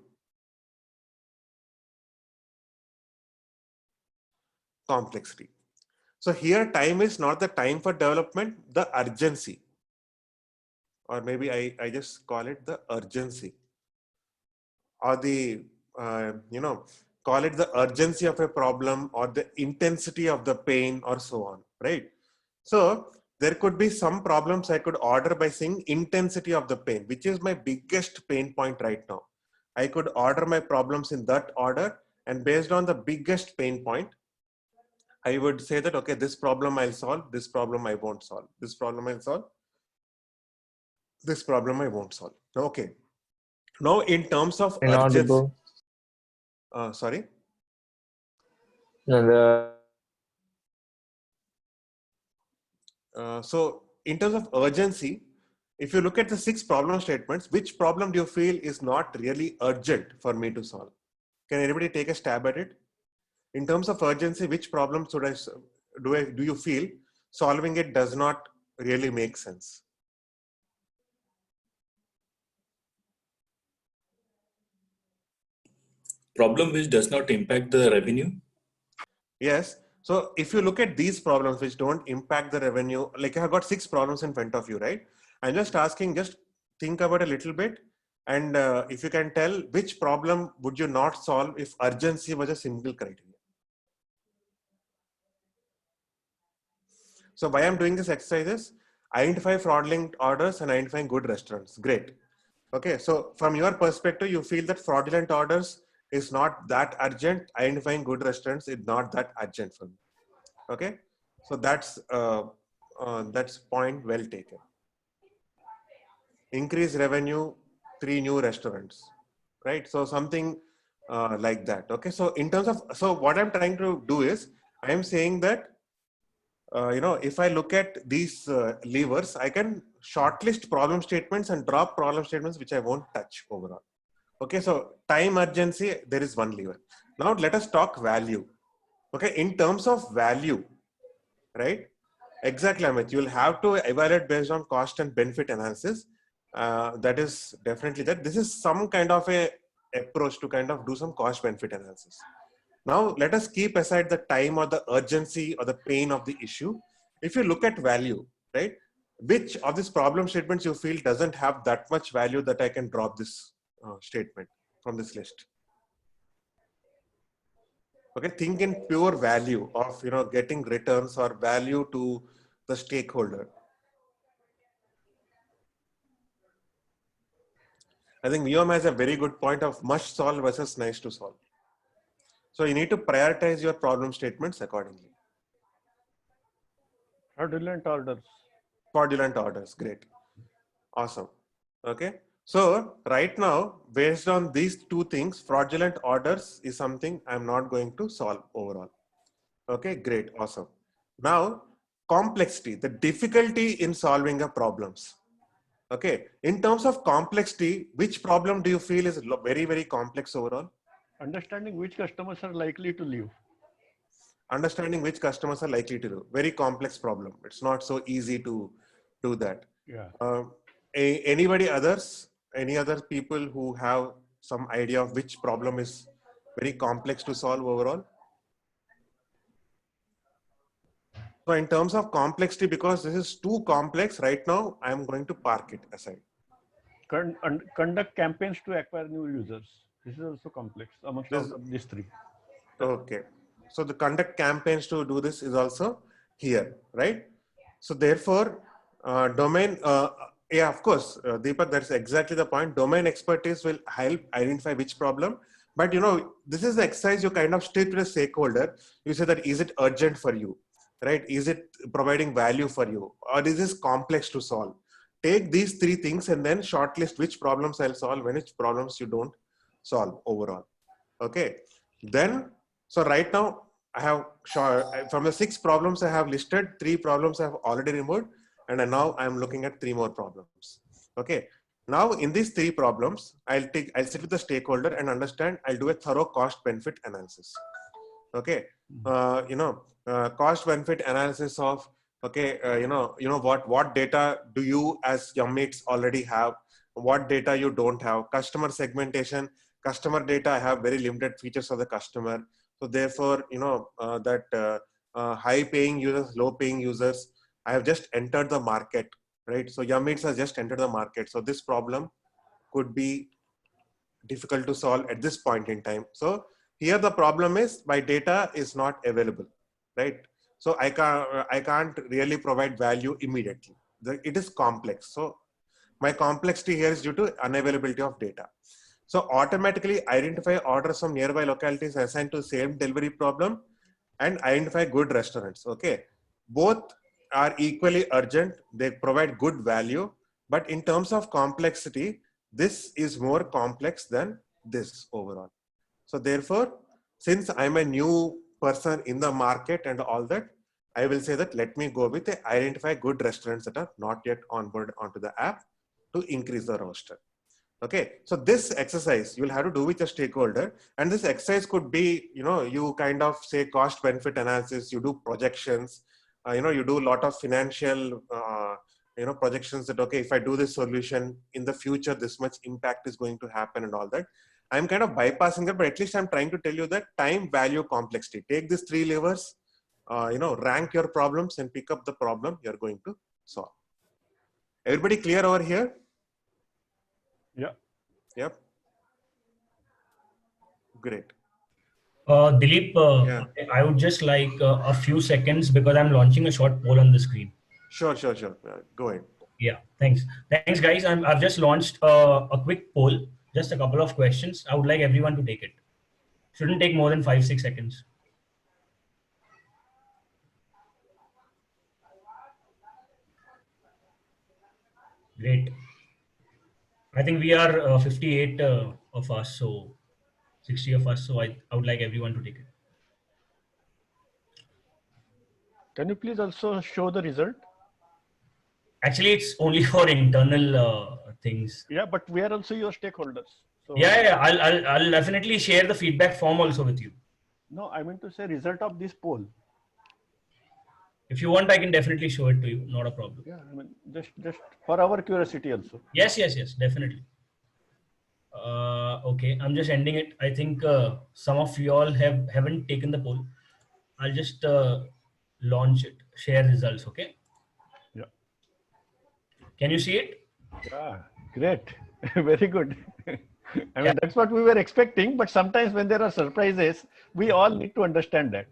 complexity. So here time is not the time for development, the urgency, or maybe I just call it the urgency. or the, call it the urgency of a problem or the intensity of the pain or so on, right? So there could be some problems I could order by saying intensity of the pain, which is my biggest pain point right now. I could order my problems in that order, and based on the biggest pain point, I would say that, okay, this problem I'll solve, this problem I won't solve, this problem I'll solve, this problem I won't solve. Okay. Now, in terms of urgency, Inaudible. sorry. And So in terms of urgency, if you look at the 6 problem statements, which problem do you feel is not really urgent for me to solve? Can anybody take a stab at it? In terms of urgency, which problem should do you feel solving it does not really make sense? Problem which does not impact the revenue. Yes. So if you look at these problems which don't impact the revenue, like I have got 6 problems in front of you, right? I'm just asking, just think about a little bit. And if you can tell, which problem would you not solve if urgency was a single criteria? So why I'm doing this exercise is identify fraudulent orders and identifying good restaurants. Great. Okay. So from your perspective, you feel that fraudulent orders is not that urgent. Identifying good restaurants is not that urgent for me. Okay. So that's point well taken. Increase revenue, 3 new restaurants, right? So something like that. Okay. So in terms of, so what I'm trying to do is I'm saying that, if I look at these levers, I can shortlist problem statements and drop problem statements, which I won't touch overall. Okay. So time urgency, there is one lever. Now let us talk value. Okay. In terms of value, right? Exactly, Amit. You'll have to evaluate based on cost and benefit analysis. That is definitely that. This is some kind of a approach to kind of do some cost benefit analysis. Now let us keep aside the time or the urgency or the pain of the issue. If you look at value, right? Which of these problem statements you feel doesn't have that much value that I can drop this statement from this list? Okay, think in pure value of getting returns or value to the stakeholder. I think Vyom has a very good point of must solve versus nice to solve. So you need to prioritize your problem statements accordingly. Fraudulent orders. Fraudulent orders, great. Awesome. Okay. So right now, based on these 2 things, fraudulent orders is something I'm not going to solve overall. Okay, great. Awesome. Now, complexity, the difficulty in solving the problems. Okay. In terms of complexity, which problem do you feel is very, very complex overall? Understanding which customers are likely to leave. Understanding which customers are likely to do. Very complex problem. It's not so easy to do that. Yeah. Anybody others? Any other people who have some idea of which problem is very complex to solve overall? So in terms of complexity, because this is too complex right now, I'm going to park it aside. Conduct campaigns to acquire new users. This is also complex amongst these 3. Okay. So the conduct campaigns to do this is also here, right? So therefore, domain, yeah, of course, Deepak, that's exactly the point. Domain expertise will help identify which problem. But this is the exercise you kind of state to the stakeholder. You say that, is it urgent for you, right? Is it providing value for you? Or is this complex to solve? Take these 3 things and then shortlist which problems I'll solve and which problems you don't solve overall. Okay. Then, so right now I have from the 6 problems I have listed, 3 problems I have already removed. And now I'm looking at 3 more problems. Okay. Now in these 3 problems, I'll sit with the stakeholder and understand. I'll do a thorough cost benefit analysis. Okay. Cost benefit analysis of, okay, what data do you as Yummeets already have? What data you don't have? Customer segmentation, customer data, I have very limited features of the customer. So therefore, high paying users, low paying users, I have just entered the market, right? So Yummeets has just entered the market. So this problem could be difficult to solve at this point in time. So here the problem is my data is not available, right? So I can't really provide value immediately. It is complex. So my complexity here is due to unavailability of data. So automatically identify orders from nearby localities assigned to same delivery problem and identify good restaurants. Okay. Both are equally urgent. They provide good value, but in terms of complexity, this is more complex than this overall. So therefore, since I'm a new person in the market and all that, I will say that let me go with identify good restaurants that are not yet onboarded onto the app to increase the roster. Okay, so this exercise you'll have to do with your stakeholder, and this exercise could be, you kind of say cost benefit analysis, you do projections, you do a lot of financial, projections that, okay, if I do this solution in the future, this much impact is going to happen and all that. I'm kind of bypassing that, but at least I'm trying to tell you that time, value, complexity. Take these 3 levers, rank your problems and pick up the problem you're going to solve. Everybody clear over here? Yeah. Yep. Great. Dilip, Yeah. I would just like a few seconds because I'm launching a short poll on the screen. Sure. Go ahead. Yeah, thanks. Thanks, guys. I've just launched a quick poll, just a couple of questions. I would like everyone to take it. Shouldn't take more than 5-6 seconds. Great. I think we are 58 of us, so 60 of us. So I would like everyone to take it. Can you please also show the result? Actually, it's only for internal things. Yeah, but we are also your stakeholders. So Yeah. I'll definitely share the feedback form also with you. no, I mean to say result of this poll. If you want, I can definitely show it to you. Not a problem. Yeah, I mean just for our curiosity also. Yes, definitely. Okay, I'm just ending it. I think some of you all haven't taken the poll. I'll just launch it, share results. Okay. Yeah. Can you see it? Yeah, great. Very good. I mean, Yeah. that's what we were expecting, but sometimes when there are surprises, we all need to understand that.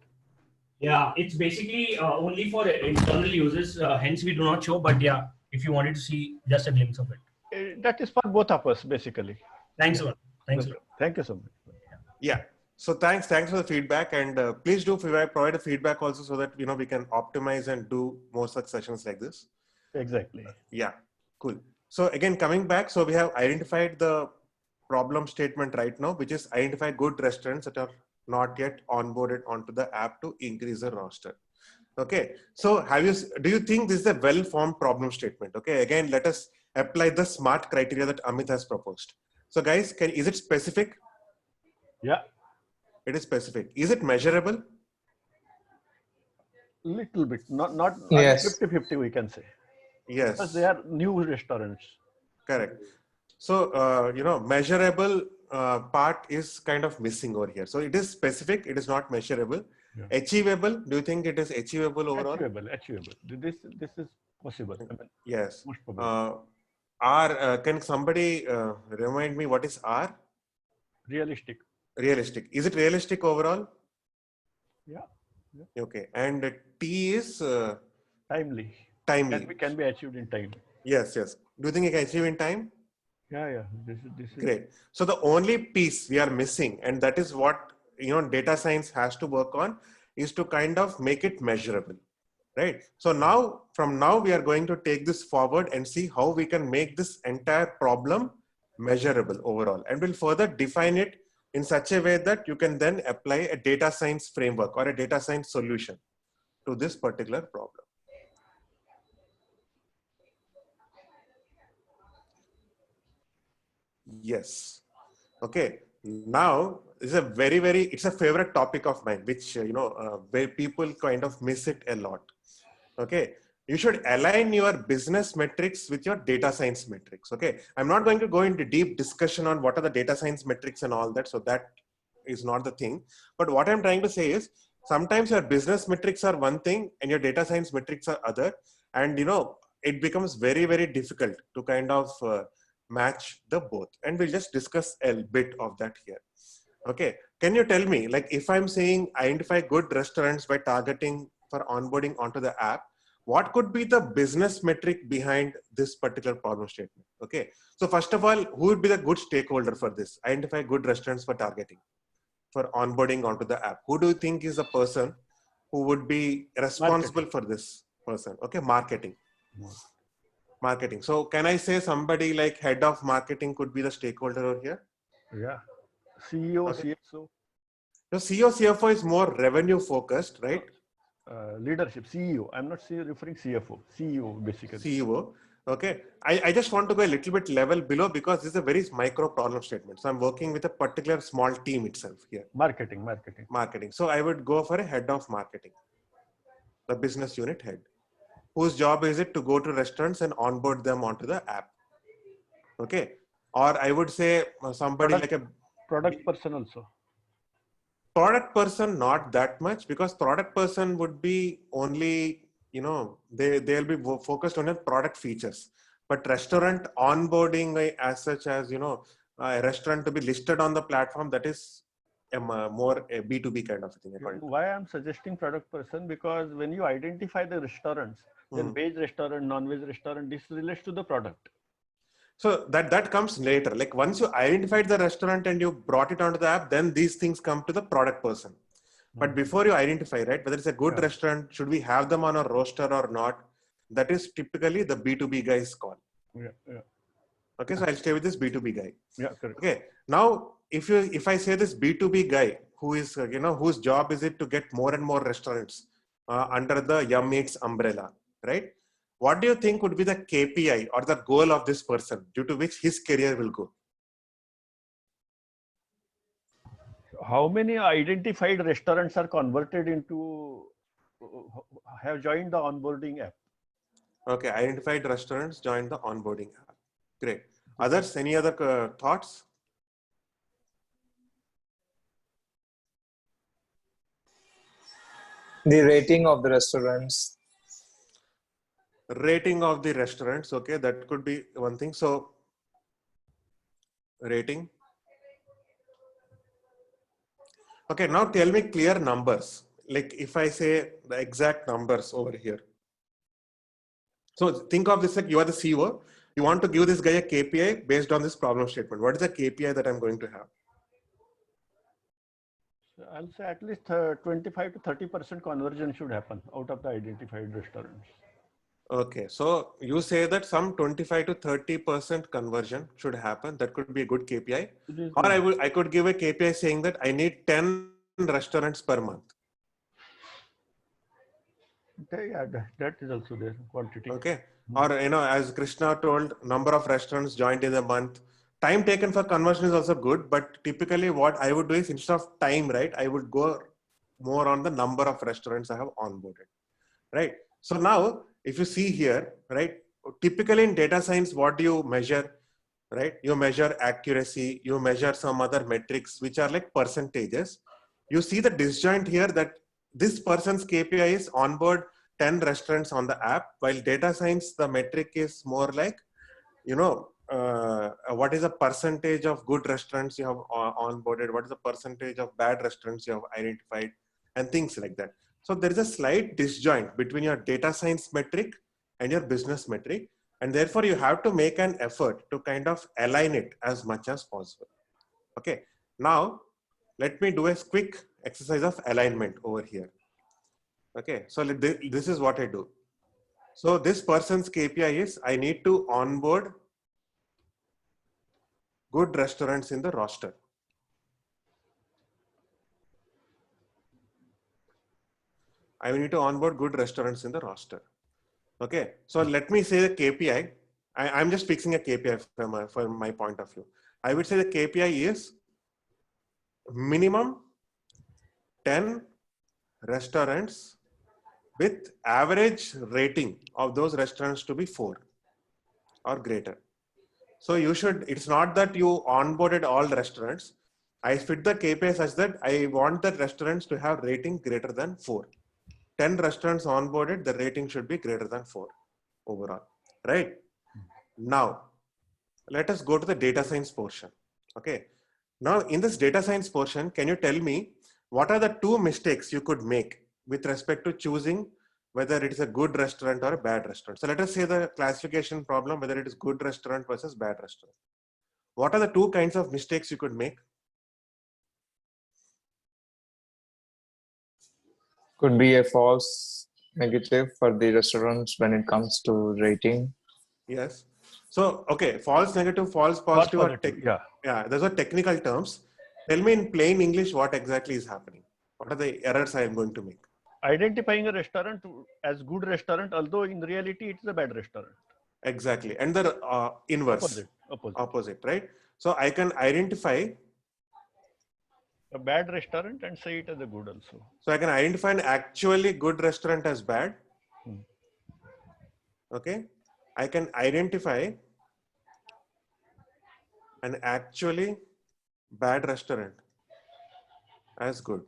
Yeah, it's basically only for internal users. Hence, we do not show. But yeah, if you wanted to see just a glimpse of it. That is for both of us, basically. Thanks a lot. Thanks a lot. Thank you so much. Yeah. So thanks for the feedback, and please do provide the feedback also so that we can optimize and do more such sessions like this. Exactly. Yeah, cool. So again, coming back, so we have identified the problem statement right now, which is identify good restaurants that are not yet onboarded onto the app to increase the roster. Okay. So do you think this is a well-formed problem statement? Okay. Again, let us apply the SMART criteria that Amit has proposed. So guys, is it specific? Yeah, It is specific. Is it measurable? little bit, not Yes. 50-50 we can say. Yes. Because they are new restaurants. Correct. So, measurable part is kind of missing over here. So it is specific. It is not measurable. Yeah. Achievable. Do you think it is achievable overall? Achievable. This is possible. I mean, Yes. most probably. Can somebody remind me what is R? Realistic. Realistic. Is it realistic overall? Yeah. Okay. And T is Timely. timely. Can be achieved in time. Yes. Do you think it can achieve in time? Yeah. This is Great. So the only piece we are missing, and that is what data science has to work on, is to kind of make it measurable, right? So from now we are going to take this forward and see how we can make this entire problem measurable overall, and we'll further define it in such a way that you can then apply a data science framework or a data science solution to this particular problem. Yes. Okay. Now is a it's a favorite topic of mine, which where people kind of miss it a lot. Okay. You should align your business metrics with your data science metrics. Okay. I'm not going to go into deep discussion on what are the data science metrics and all that. So that is not the thing. But what I'm trying to say is sometimes your business metrics are one thing and your data science metrics are other. And it becomes very, very difficult to kind of match the both. And we'll just discuss a bit of that here. Okay. Can you tell me, like if I'm saying identify good restaurants by targeting for onboarding onto the app, what could be the business metric behind this particular problem statement? Okay. So first of all, who would be the good stakeholder for this? Identify good restaurants for targeting, for onboarding onto the app. Who do you think is the person who would be responsible for this person? Okay. Marketing. Marketing. So can I say somebody like head of marketing could be the stakeholder over here? Yeah. CEO, Okay. CXO. So CEO, CFO is more revenue focused, right? Leadership, CEO. I'm not referring CFO, CEO basically. CEO. Okay. I just want to go a little bit level below because this is a very micro problem statement. So I'm working with a particular small team itself here. Marketing. Marketing. So I would go for a head of marketing, the business unit head, whose job is it to go to restaurants and onboard them onto the app. Okay. Or I would say somebody like a product person also. Product person, not that much, because product person would be only, they'll be focused on the product features. But restaurant onboarding as such as, a restaurant to be listed on the platform, that is more a B2B kind of thing. Why I'm suggesting product person? Because when you identify the restaurants, then veg restaurant, non-veg restaurant, this relates to the product. So that comes later. Like once you identified the restaurant and you brought it onto the app, then these things come to the product person. But before you identify, right, whether it's a good restaurant, should we have them on a roster or not? That is typically the B2B guy's call. Yeah. Okay, so I'll stay with this B2B guy. Yeah, correct. Okay, now if I say this B2B guy who is, whose job is it to get more and more restaurants under the Yum Eats umbrella, right? What do you think would be the KPI or the goal of this person due to which his career will go? How many identified restaurants are converted into, have joined the onboarding app? Okay, identified restaurants joined the onboarding app. Great. Others, any other thoughts? The rating of the restaurants. Rating of the restaurants. Okay, that could be one thing. So rating. Okay, now tell me clear numbers. Like if I say the exact numbers over here. So think of this like you are the CEO. You want to give this guy a KPI based on this problem statement. What is the KPI that I'm going to have? So I'll say at least 25 to 30% conversion should happen out of the identified restaurants. Okay, so you say that some 25 to 30% conversion should happen. That could be a good KPI. Or I could give a KPI saying that I need 10 restaurants per month. Yeah, that is also there, quantity. Okay. Or, as Krishna told, number of restaurants joined in a month. Time taken for conversion is also good, but typically what I would do is instead of time, right, I would go more on the number of restaurants I have onboarded, right? So now, if you see here, right, typically in data science, what do you measure, right? You measure accuracy, you measure some other metrics, which are like percentages. You see the disjoint here that this person's KPI is onboard 10 restaurants on the app, while data science, the metric is more like, what is the percentage of good restaurants you have onboarded? What is the percentage of bad restaurants you have identified and things like that. So there is a slight disjoint between your data science metric and your business metric. And therefore you have to make an effort to kind of align it as much as possible. Okay. Now let me do a quick exercise of alignment over here. Okay. So this is what I do. So this person's KPI is I need to onboard good restaurants in the roster. I need to onboard good restaurants in the roster. Okay. So let me say the KPI. I'm just fixing a KPI from my point of view. I would say the KPI is minimum 10 restaurants with average rating of those restaurants to be 4 or greater. So you should, it's not that you onboarded all restaurants. I fit the KPI such that I want the restaurants to have rating greater than 4. 10 restaurants onboarded, the rating should be greater than 4 overall, right? Now, let us go to the data science portion. Okay. Now in this data science portion, can you tell me what are the two mistakes you could make with respect to choosing whether it is a good restaurant or a bad restaurant? So let us say the classification problem, whether it is good restaurant versus bad restaurant. What are the two kinds of mistakes you could make? Could be a false negative for the restaurants when it comes to rating. Yes. So, okay, false negative, false False positive, or positive, yeah. yeah, those are technical terms. Tell me in plain English what exactly is happening. What are the errors I am going to make? Identifying a restaurant as good restaurant, although in reality it's a bad restaurant. Exactly. And the inverse, Opposite. right? So I can identify, A bad restaurant and say it as a good also. so I can identify an actually good restaurant as bad. Okay. I can identify an actually bad restaurant as good.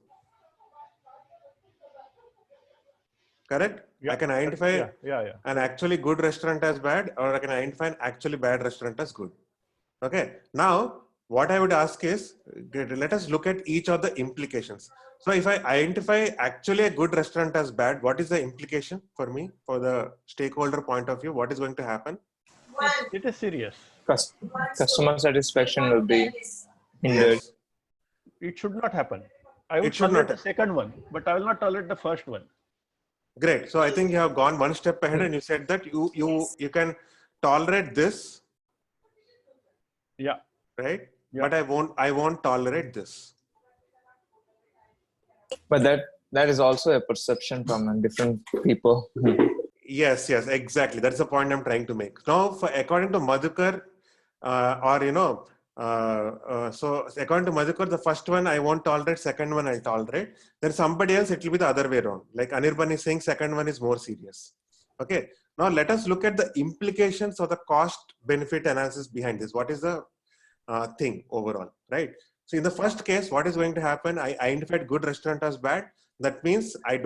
Correct? Yeah, I can identify yeah. an actually good restaurant as bad, or I can identify an actually bad restaurant as good. Okay. Now, what I would ask is, let us look at each of the implications. So if I identify actually a good restaurant as bad, what is the implication for me, for the stakeholder point of view? What is going to happen? It is serious. Customer satisfaction will be hindered. Yes. It should not happen. I would It should tolerate not. the second one, but I will not tolerate the first one. Great. So I think you have gone one step ahead and you said that you can tolerate this. Yeah. Right. Yeah. But I won't tolerate this. But that is also a perception from different people. Yes, exactly. That's the point I'm trying to make. Now, according to Madhukar, so according to Madhukar, the first one I won't tolerate, second one I'll tolerate. Then somebody else, it will be the other way around. Like Anirban is saying, second one is more serious. Okay. Now let us look at the implications of the cost benefit analysis behind this. What is the thing overall, right? So in the first case, what is going to happen? I identified good restaurant as bad. That means I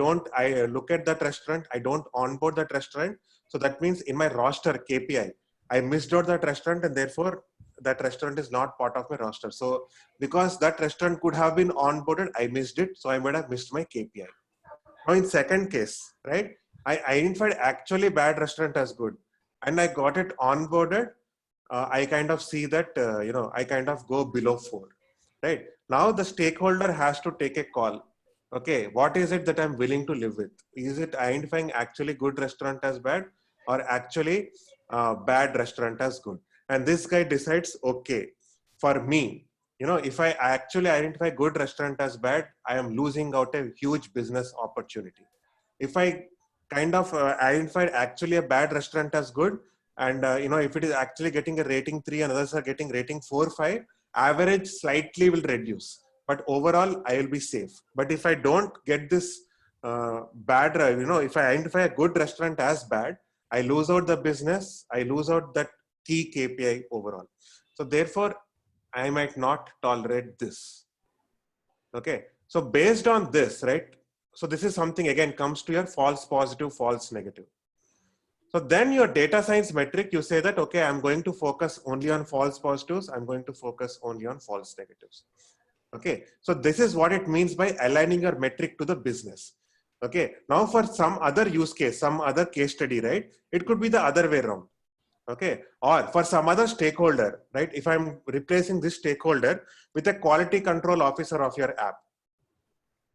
look at that restaurant, I don't onboard that restaurant. So that means in my roster KPI, I missed out that restaurant, and therefore that restaurant is not part of my roster. So because that restaurant could have been onboarded, I missed it. So I might have missed my KPI. Now in second case, right, I identified actually bad restaurant as good and I got it onboarded. I kind of see that, I kind of go below 4, right? Now the stakeholder has to take a call. Okay, what is it that I'm willing to live with? Is it identifying actually good restaurant as bad or actually bad restaurant as good? And this guy decides, okay, for me, if I actually identify good restaurant as bad, I am losing out a huge business opportunity. If I kind of identified actually a bad restaurant as good, and if it is actually getting a rating 3 and others are getting rating 4, 5, average slightly will reduce, but overall I will be safe. But if I don't get this bad, if I identify a good restaurant as bad, I lose out the business, I lose out that key KPI overall. So therefore, I might not tolerate this. Okay. So based on this, right? So this is something again comes to your false positive, false negative. So then your data science metric, you say that, okay, I'm going to focus only on false positives. I'm going to focus only on false negatives. Okay. So this is what it means by aligning your metric to the business. Okay. Now for some other use case, some other case study, right? It could be the other way around. Okay. Or for some other stakeholder, right? If I'm replacing this stakeholder with a quality control officer of your app,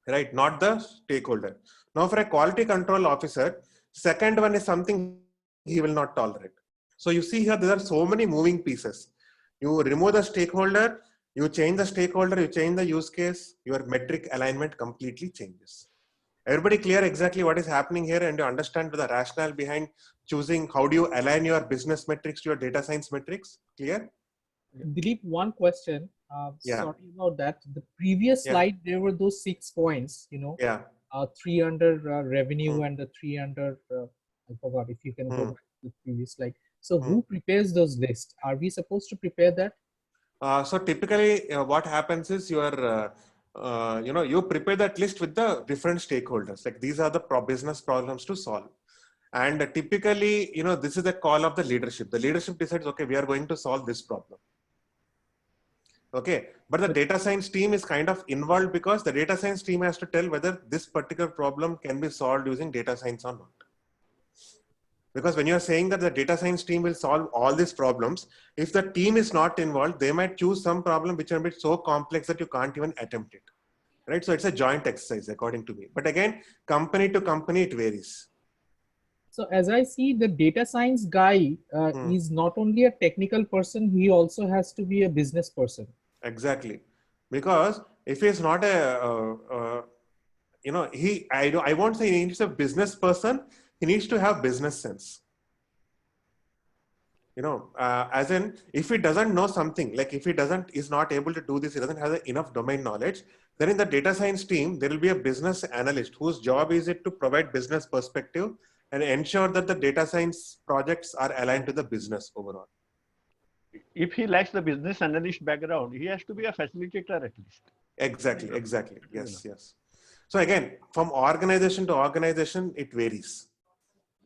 right? Not the stakeholder. Now for a quality control officer, second one is something he will not tolerate. So you see here, there are so many moving pieces. You remove the stakeholder, you change the stakeholder, you change the use case, your metric alignment completely changes. Everybody clear exactly what is happening here, and you understand the rationale behind choosing how do you align your business metrics to your data science metrics? Clear? Dilip, one question. Yeah. Sorry about that. The previous slide, there were those 6 points, Yeah. 3 under revenue and the 3 under, I forgot if you can go back to the previous slide. So who prepares those lists? Are we supposed to prepare that? So typically what happens is you prepare that list with the different stakeholders. Like these are the business problems to solve. And typically, this is the call of the leadership. The leadership decides, okay, we are going to solve this problem. Okay, but the data science team is kind of involved because the data science team has to tell whether this particular problem can be solved using data science or not. Because when you're saying that the data science team will solve all these problems, if the team is not involved, they might choose some problem which are a bit so complex that you can't even attempt it. Right? So it's a joint exercise according to me. But again, company to company, it varies. So as I see, the data science guy is not only a technical person, he also has to be a business person. Exactly. Because if he's not I won't say he needs a business person, he needs to have business sense. As in, if he doesn't know something, like if he is not able to do this, he doesn't have enough domain knowledge, then in the data science team, there will be a business analyst whose job is it to provide business perspective and ensure that the data science projects are aligned to the business overall. If he lacks the business analyst background, he has to be a facilitator at least. Exactly. Yes. So again, from organization to organization, it varies.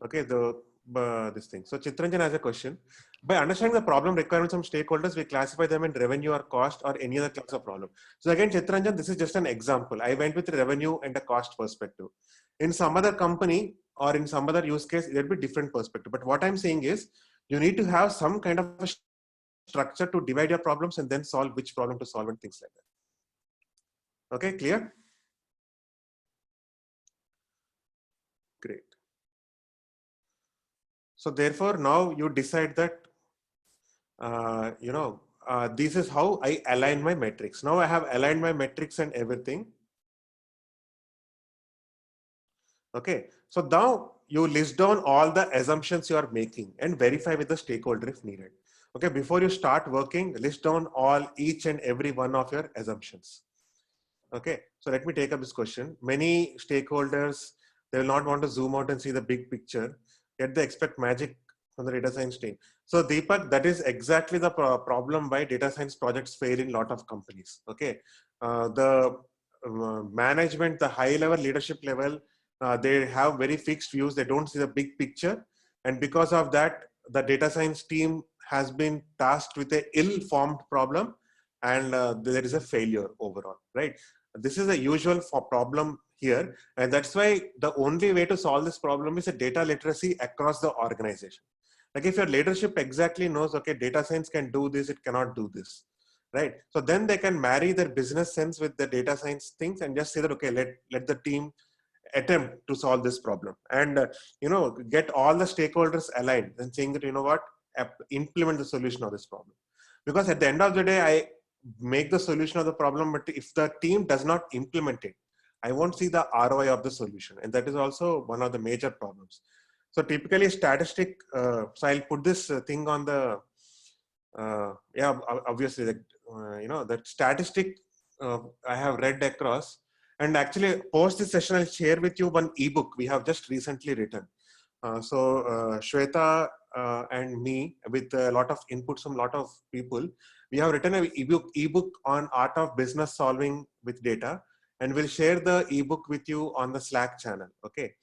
Okay, this thing. So Chitranjan has a question. By understanding the problem requirements from stakeholders, we classify them in revenue or cost or any other class of problem. So again, Chitranjan, this is just an example. I went with revenue and a cost perspective. In some other company or in some other use case, there'll be different perspective. But what I'm saying is, you need to have some kind of a structure to divide your problems and then solve which problem to solve and things like that. Okay, clear? Great. So therefore, now you decide that, this is how I align my metrics. Now I have aligned my metrics and everything. Okay, so now you list down all the assumptions you are making and verify with the stakeholder if needed. Okay, before you start working, list down each and every one of your assumptions. Okay, so let me take up this question. Many stakeholders, they will not want to zoom out and see the big picture, yet they expect magic from the data science team. So Deepak, that is exactly the problem why data science projects fail in a lot of companies. Okay, the management, the high level leadership level, they have very fixed views. They don't see the big picture. And because of that, the data science team has been tasked with a ill-formed problem, and there is a failure overall, right? This is a usual problem here. And that's why the only way to solve this problem is a data literacy across the organization. Like if your leadership exactly knows, okay, data science can do this, it cannot do this, right? So then they can marry their business sense with the data science things and just say that, okay, let the team attempt to solve this problem, and get all the stakeholders aligned and saying that, you know what, implement the solution of this problem. Because at the end of the day, I make the solution of the problem, but if the team does not implement it, I won't see the ROI of the solution. And that is also one of the major problems. So typically statistic, so I'll put this thing on the, obviously that statistic I have read across, and actually post this session, I'll share with you one ebook we have just recently written. Shweta and me, with a lot of inputs from a lot of people, we have written an ebook on art of business solving with data, and we'll share the ebook with you on the Slack channel. Okay.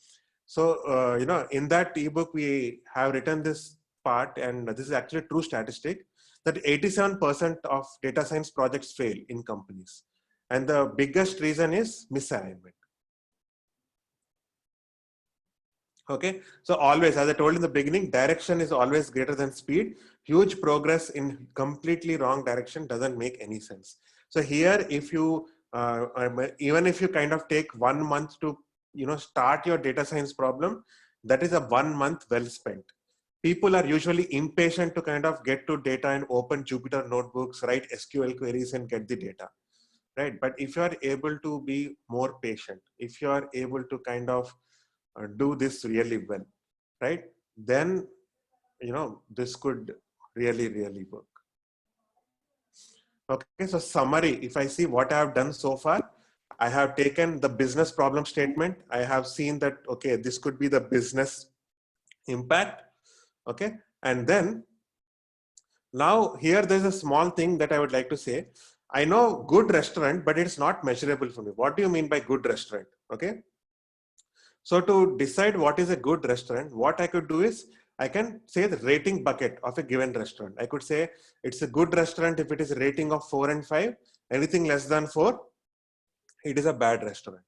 So, in that ebook, we have written this part, and this is actually a true statistic, that 87% of data science projects fail in companies. And the biggest reason is misalignment. Okay, so always, as I told in the beginning, direction is always greater than speed. Huge progress in completely wrong direction doesn't make any sense. So here, if you, even if you kind of take 1 month to, start your data science problem, that is a 1 month well spent. People are usually impatient to kind of get to data and open Jupyter notebooks, write SQL queries and get the data, right? But if you are able to be more patient, if you are able to kind of do this really well, right, then this could really work. Okay, so summary, if I see what I have done so far, I have taken the business problem statement. I have seen that, okay, this could be the business impact. Okay, and then now here there's a small thing that I would like to say. I know good restaurant, but it's not measurable for me. What do you mean by good restaurant? Okay, So to decide what is a good restaurant, what I could do is I can say the rating bucket of a given restaurant. I could say it's a good restaurant if it is a rating of 4 and 5. Anything less than 4, it is a bad restaurant.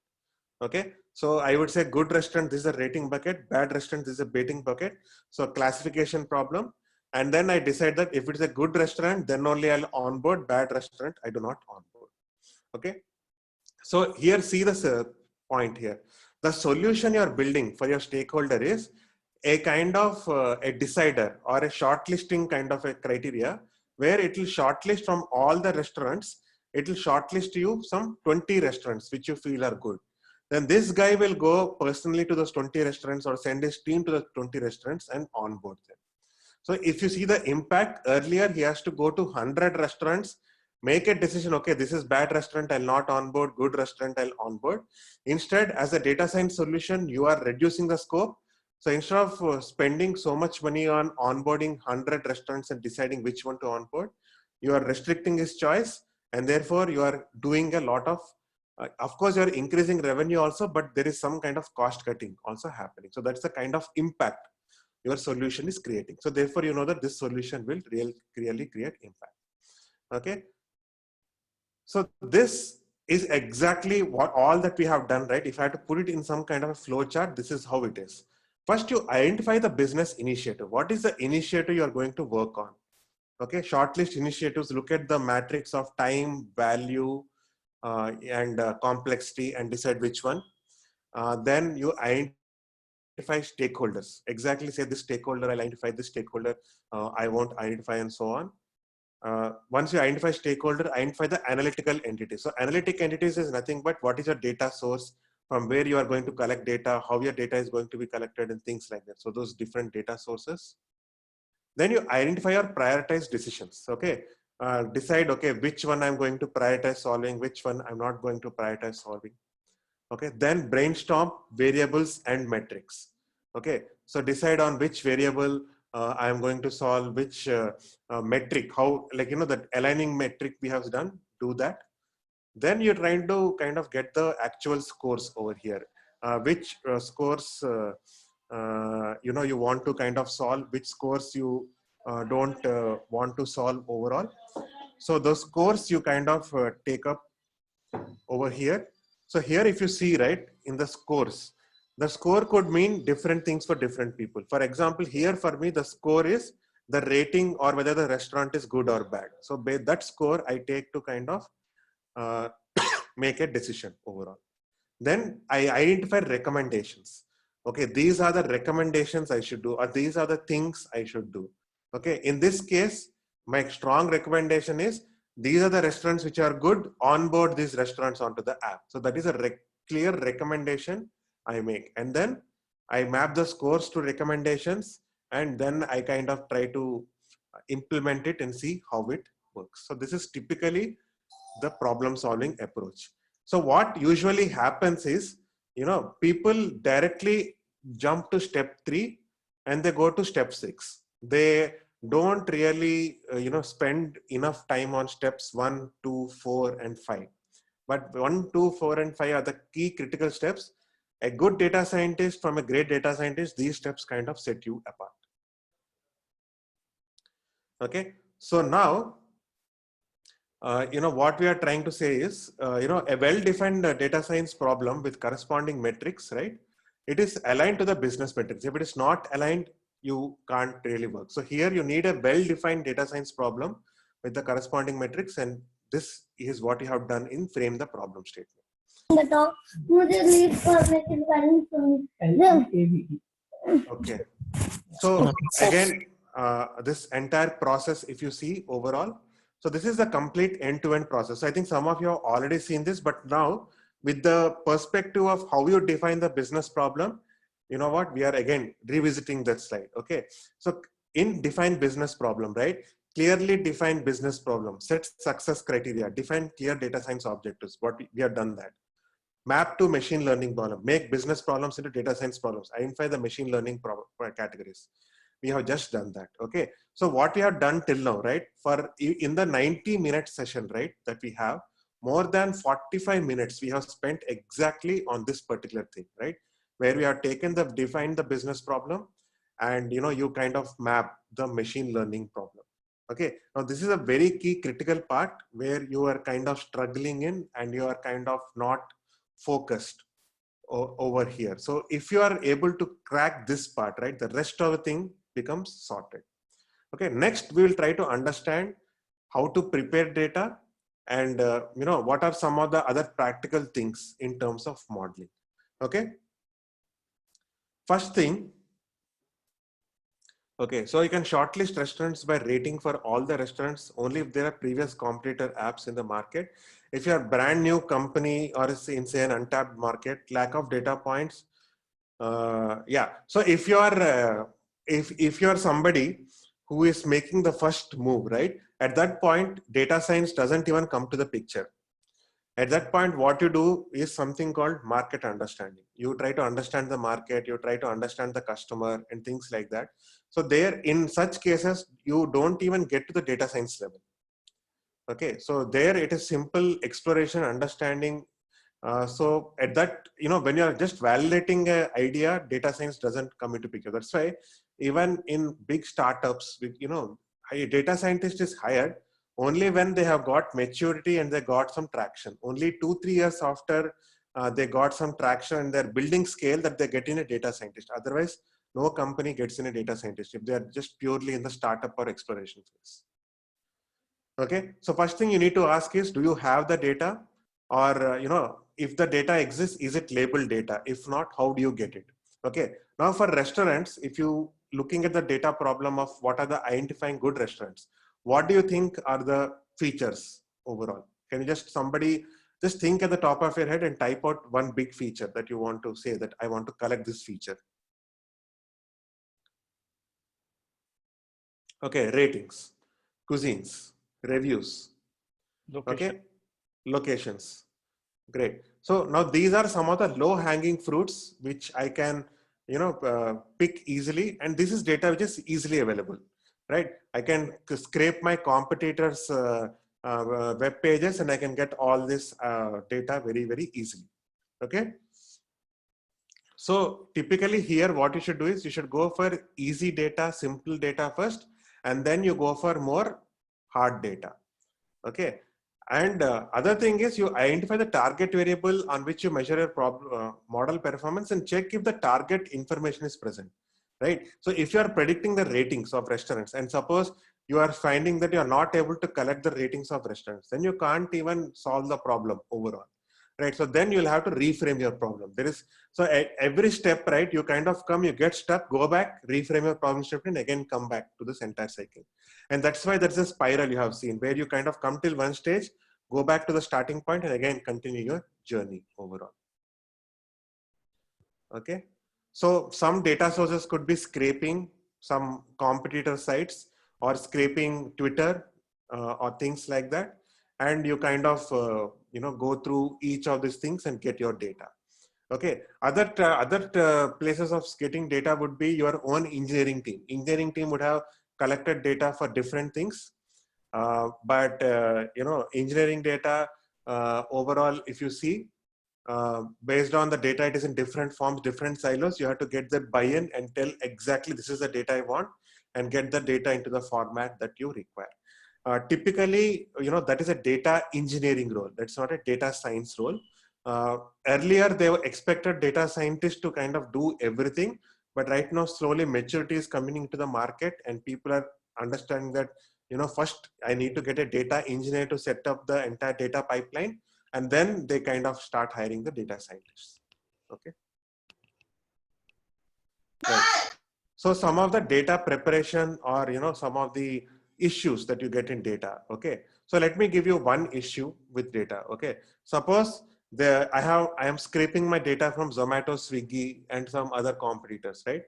Okay, so I would say good restaurant, this is a rating bucket, bad restaurant, this is a rating bucket. So classification problem. And then I decide that if it's a good restaurant, then only I'll onboard. Bad restaurant, I do not onboard. Okay, so here see the point here. The solution you're building for your stakeholder is a kind of a decider or a shortlisting kind of a criteria where it will shortlist from all the restaurants. It will shortlist you some 20 restaurants which you feel are good. Then this guy will go personally to those 20 restaurants or send his team to the 20 restaurants and onboard them. So if you see the impact, earlier he has to go to 100 restaurants, make a decision, okay, this is bad restaurant, I'll not onboard, good restaurant, I'll onboard. Instead, as a data science solution, you are reducing the scope. So instead of spending so much money on onboarding 100 restaurants and deciding which one to onboard, you are restricting his choice, and therefore you are doing a lot of course, you're increasing revenue also, but there is some kind of cost cutting also happening. So that's the kind of impact your solution is creating. So therefore, you know that this solution will really create impact. Okay. So this is exactly what all that we have done, right? If I had to put it in some kind of a flow chart, this is how it is. First, you identify the business initiative. What is the initiative you are going to work on? Okay, shortlist initiatives, look at the matrix of time, value, and complexity and decide which one. Then you identify stakeholders. Exactly say this stakeholder, I'll identify this stakeholder, I won't identify, and so on. Once you identify stakeholder, identify the analytical entities. So analytic entities is nothing but what is your data source, from where you are going to collect data, how your data is going to be collected, and things like that. So those different data sources. Then you identify or prioritize decisions. Okay, decide, okay, which one I'm going to prioritize solving, which one I'm not going to prioritize solving. Okay, then brainstorm variables and metrics. Okay, so decide on which variable I'm going to solve, which metric, how, like, you know, that aligning metric we have done, do that. Then you're trying to kind of get the actual scores over here, which scores you know, you want to kind of solve, which scores you don't want to solve overall. So those scores you kind of take up over here. So here, if you see, right, in the scores, the score could mean different things for different people. For example, here for me, the score is the rating or whether the restaurant is good or bad. So that score I take to kind of make a decision overall. Then I identify recommendations. Okay, these are the recommendations I should do, or these are the things I should do. Okay, in this case, my strong recommendation is these are the restaurants which are good, onboard these restaurants onto the app. So that is a clear recommendation I make. And then I map the scores to recommendations, and then I kind of try to implement it and see how it works. So this is typically the problem solving approach. So what usually happens is, you know, people directly jump to step 3 and they go to step 6. They don't really, you know, spend enough time on steps 1, 2, 4, and 5. But 1, 2, 4, and 5 are the key critical steps. A good data scientist from a great data scientist, these steps kind of set you apart. Okay, so now, you know, what we are trying to say is, you know, a well-defined data science problem with corresponding metrics, right? It is aligned to the business metrics. If it is not aligned, you can't really work. So here you need a well-defined data science problem with the corresponding metrics, and this is what you have done in frame the problem statement. Okay. So again, this entire process, if you see overall, so this is the complete end-to-end process. I think some of you have already seen this, but now with the perspective of how you define the business problem, you know what, we are again revisiting that slide. Okay. So in define business problem, right? Clearly define business problem, set success criteria, define clear data science objectives. What we have done that. Map to machine learning problem, make business problems into data science problems, identify the machine learning categories. We have just done that. Okay. So what we have done till now, right? For in the 90-minute session, right, that we have, more than 45 minutes we have spent exactly on this particular thing, right? where we have defined the business problem, and you kind of map the machine learning problem. Okay, now this is a very key critical part where you are kind of struggling in, and you are kind of not focused over here. So if you are able to crack this part, right, the rest of the thing becomes sorted. Okay, next we will try to understand how to prepare data, and what are some of the other practical things in terms of modeling. Okay, first thing. Okay, so you can shortlist restaurants by rating for all the restaurants only if there are previous competitor apps in the market. If you are a brand new company or in say an untapped market, lack of data points. Yeah, so if you are if you are somebody who is making the first move, right, at that point data science doesn't even come to the picture. At that point, what you do is something called market understanding. You try to understand the market, you try to understand the customer and things like that. So there, in such cases, you don't even get to the data science level. Okay, so there it is simple exploration, understanding. So at that, when you're just validating an idea, data science doesn't come into picture. That's why even in big startups, with, a data scientist is hired only when they have got maturity and they got some traction. Only 2-3 years after they got some traction and they're building scale, that they get in a data scientist. Otherwise, no company gets in a data scientist if they're just purely in the startup or exploration phase. Okay, so first thing you need to ask is, do you have the data? Or, if the data exists, is it labeled data? If not, how do you get it? Okay, now for restaurants, if you looking at the data problem of what are the identifying good restaurants, what do you think are the features overall? Can you somebody just think at the top of your head and type out one big feature that you want to say that I want to collect this feature. Okay, ratings, cuisines, reviews. Location. Okay, locations. Great. So now these are some of the low hanging fruits which I can pick easily, and this is data which is easily available, right? I can scrape my competitors web pages and I can get all this data very, very easily. Okay, so typically here what you should do is you should go for easy data, simple data first, and then you go for more hard data. Okay, and other thing is you identify the target variable on which you measure your model performance and check if the target information is present, right? So if you are predicting the ratings of restaurants and suppose you are finding that you are not able to collect the ratings of restaurants, then you can't even solve the problem overall, right? So then you'll have to reframe your problem. There is, so at every step, right, you kind of come, you get stuck, go back, reframe your problem statement, again come back to this entire cycle. And that's why there's a spiral you have seen where you kind of come till one stage, go back to the starting point, and again continue your journey overall. Okay, so some data sources could be scraping some competitor sites or scraping Twitter or things like that, and you kind of go through each of these things and get your data. Okay, other places of getting data would be your own engineering team. Engineering team would have collected data for different things, but engineering data overall, if you see, based on the data, it is in different forms, different silos. You have to get that buy-in and tell exactly this is the data I want, and get the data into the format that you require. Typically, that is a data engineering role. That's not a data science role. Earlier, they were expected data scientists to kind of do everything, but right now, slowly maturity is coming into the market, and people are understanding that, first I need to get a data engineer to set up the entire data pipeline, and then they kind of start hiring the data scientists. Okay. Right. So some of the data preparation or, some of the issues that you get in data. Okay. So let me give you one issue with data. Okay. Suppose I am scraping my data from Zomato, Swiggy, and some other competitors, right?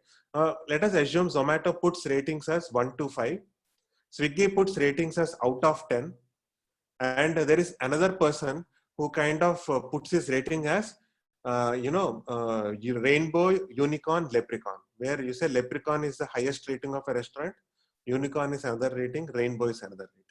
Let us assume Zomato puts ratings as 1 to 5. Swiggy puts ratings as out of 10. And there is another person who kind of puts his rating as, rainbow, unicorn, leprechaun, where you say leprechaun is the highest rating of a restaurant, unicorn is another rating, rainbow is another rating.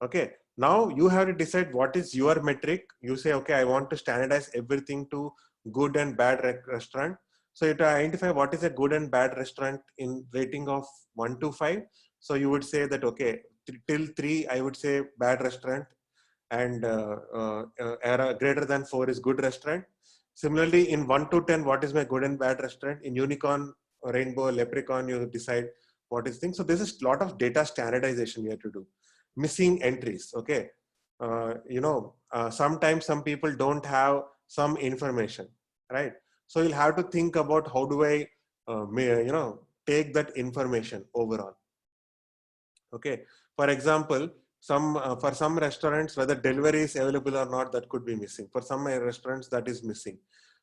Okay, now you have to decide what is your metric. You say, okay, I want to standardize everything to good and bad restaurant. So to identify what is a good and bad restaurant in rating of 1 to 5. So you would say that, okay, till 3, I would say bad restaurant, and greater than 4 is good restaurant. Similarly, in 1 to 10, what is my good and bad restaurant? In unicorn, rainbow, leprechaun, you decide what is thing. So this is a lot of data standardization we have to do. Missing entries, okay. Sometimes some people don't have some information, right? So you'll have to think about how do I, take that information overall. Okay. For example, for some restaurants, whether delivery is available or not, that could be missing. For some restaurants, that is missing.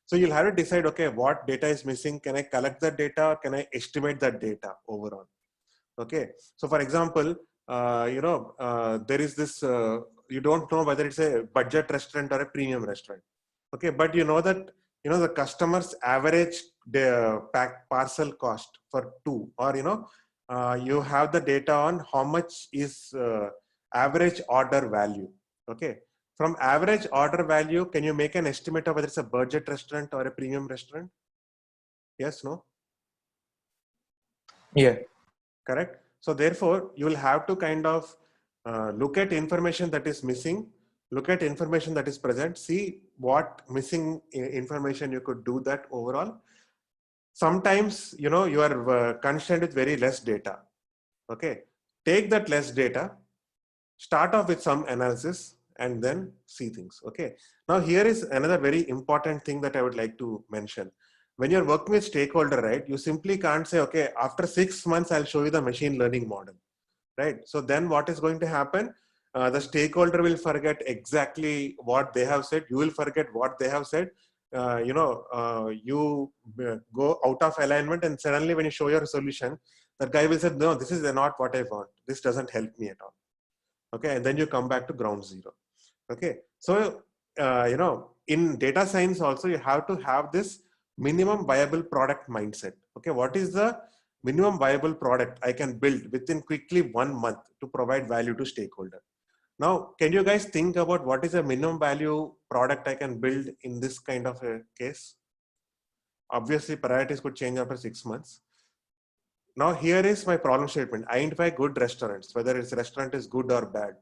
So you'll have to decide, okay, what data is missing? Can I collect that data? Or can I estimate that data overall? Okay. So for example, there is this, you don't know whether it's a budget restaurant or a premium restaurant. Okay. But you know that, the customer's average parcel cost for 2, or, you have the data on how much is average order value. Okay. From average order value, can you make an estimate of whether it's a budget restaurant or a premium restaurant? Yes, no? Yeah. Correct. So therefore, you will have to kind of look at information that is missing, look at information that is present, see what missing information you could do that overall. Sometimes, you are constrained with very less data. Okay. Take that less data, start off with some analysis, and then see things. Okay. Now here is another very important thing that I would like to mention. When you're working with stakeholder, right, you simply can't say, okay, after 6 months, I'll show you the machine learning model, right? So then what is going to happen? The stakeholder will forget exactly what they have said. You will forget what they have said. You go out of alignment, and suddenly when you show your solution, that guy will say, no, this is not what I want. This doesn't help me at all. Okay. And then you come back to ground zero. Okay. So, in data science also, you have to have this minimum viable product mindset. Okay. What is the minimum viable product I can build within quickly 1 month to provide value to stakeholder? Now, can you guys think about what is a minimum value product I can build in this kind of a case? Obviously, priorities could change after 6 months. Now, here is my problem statement. Identify good restaurants, whether its restaurant is good or bad,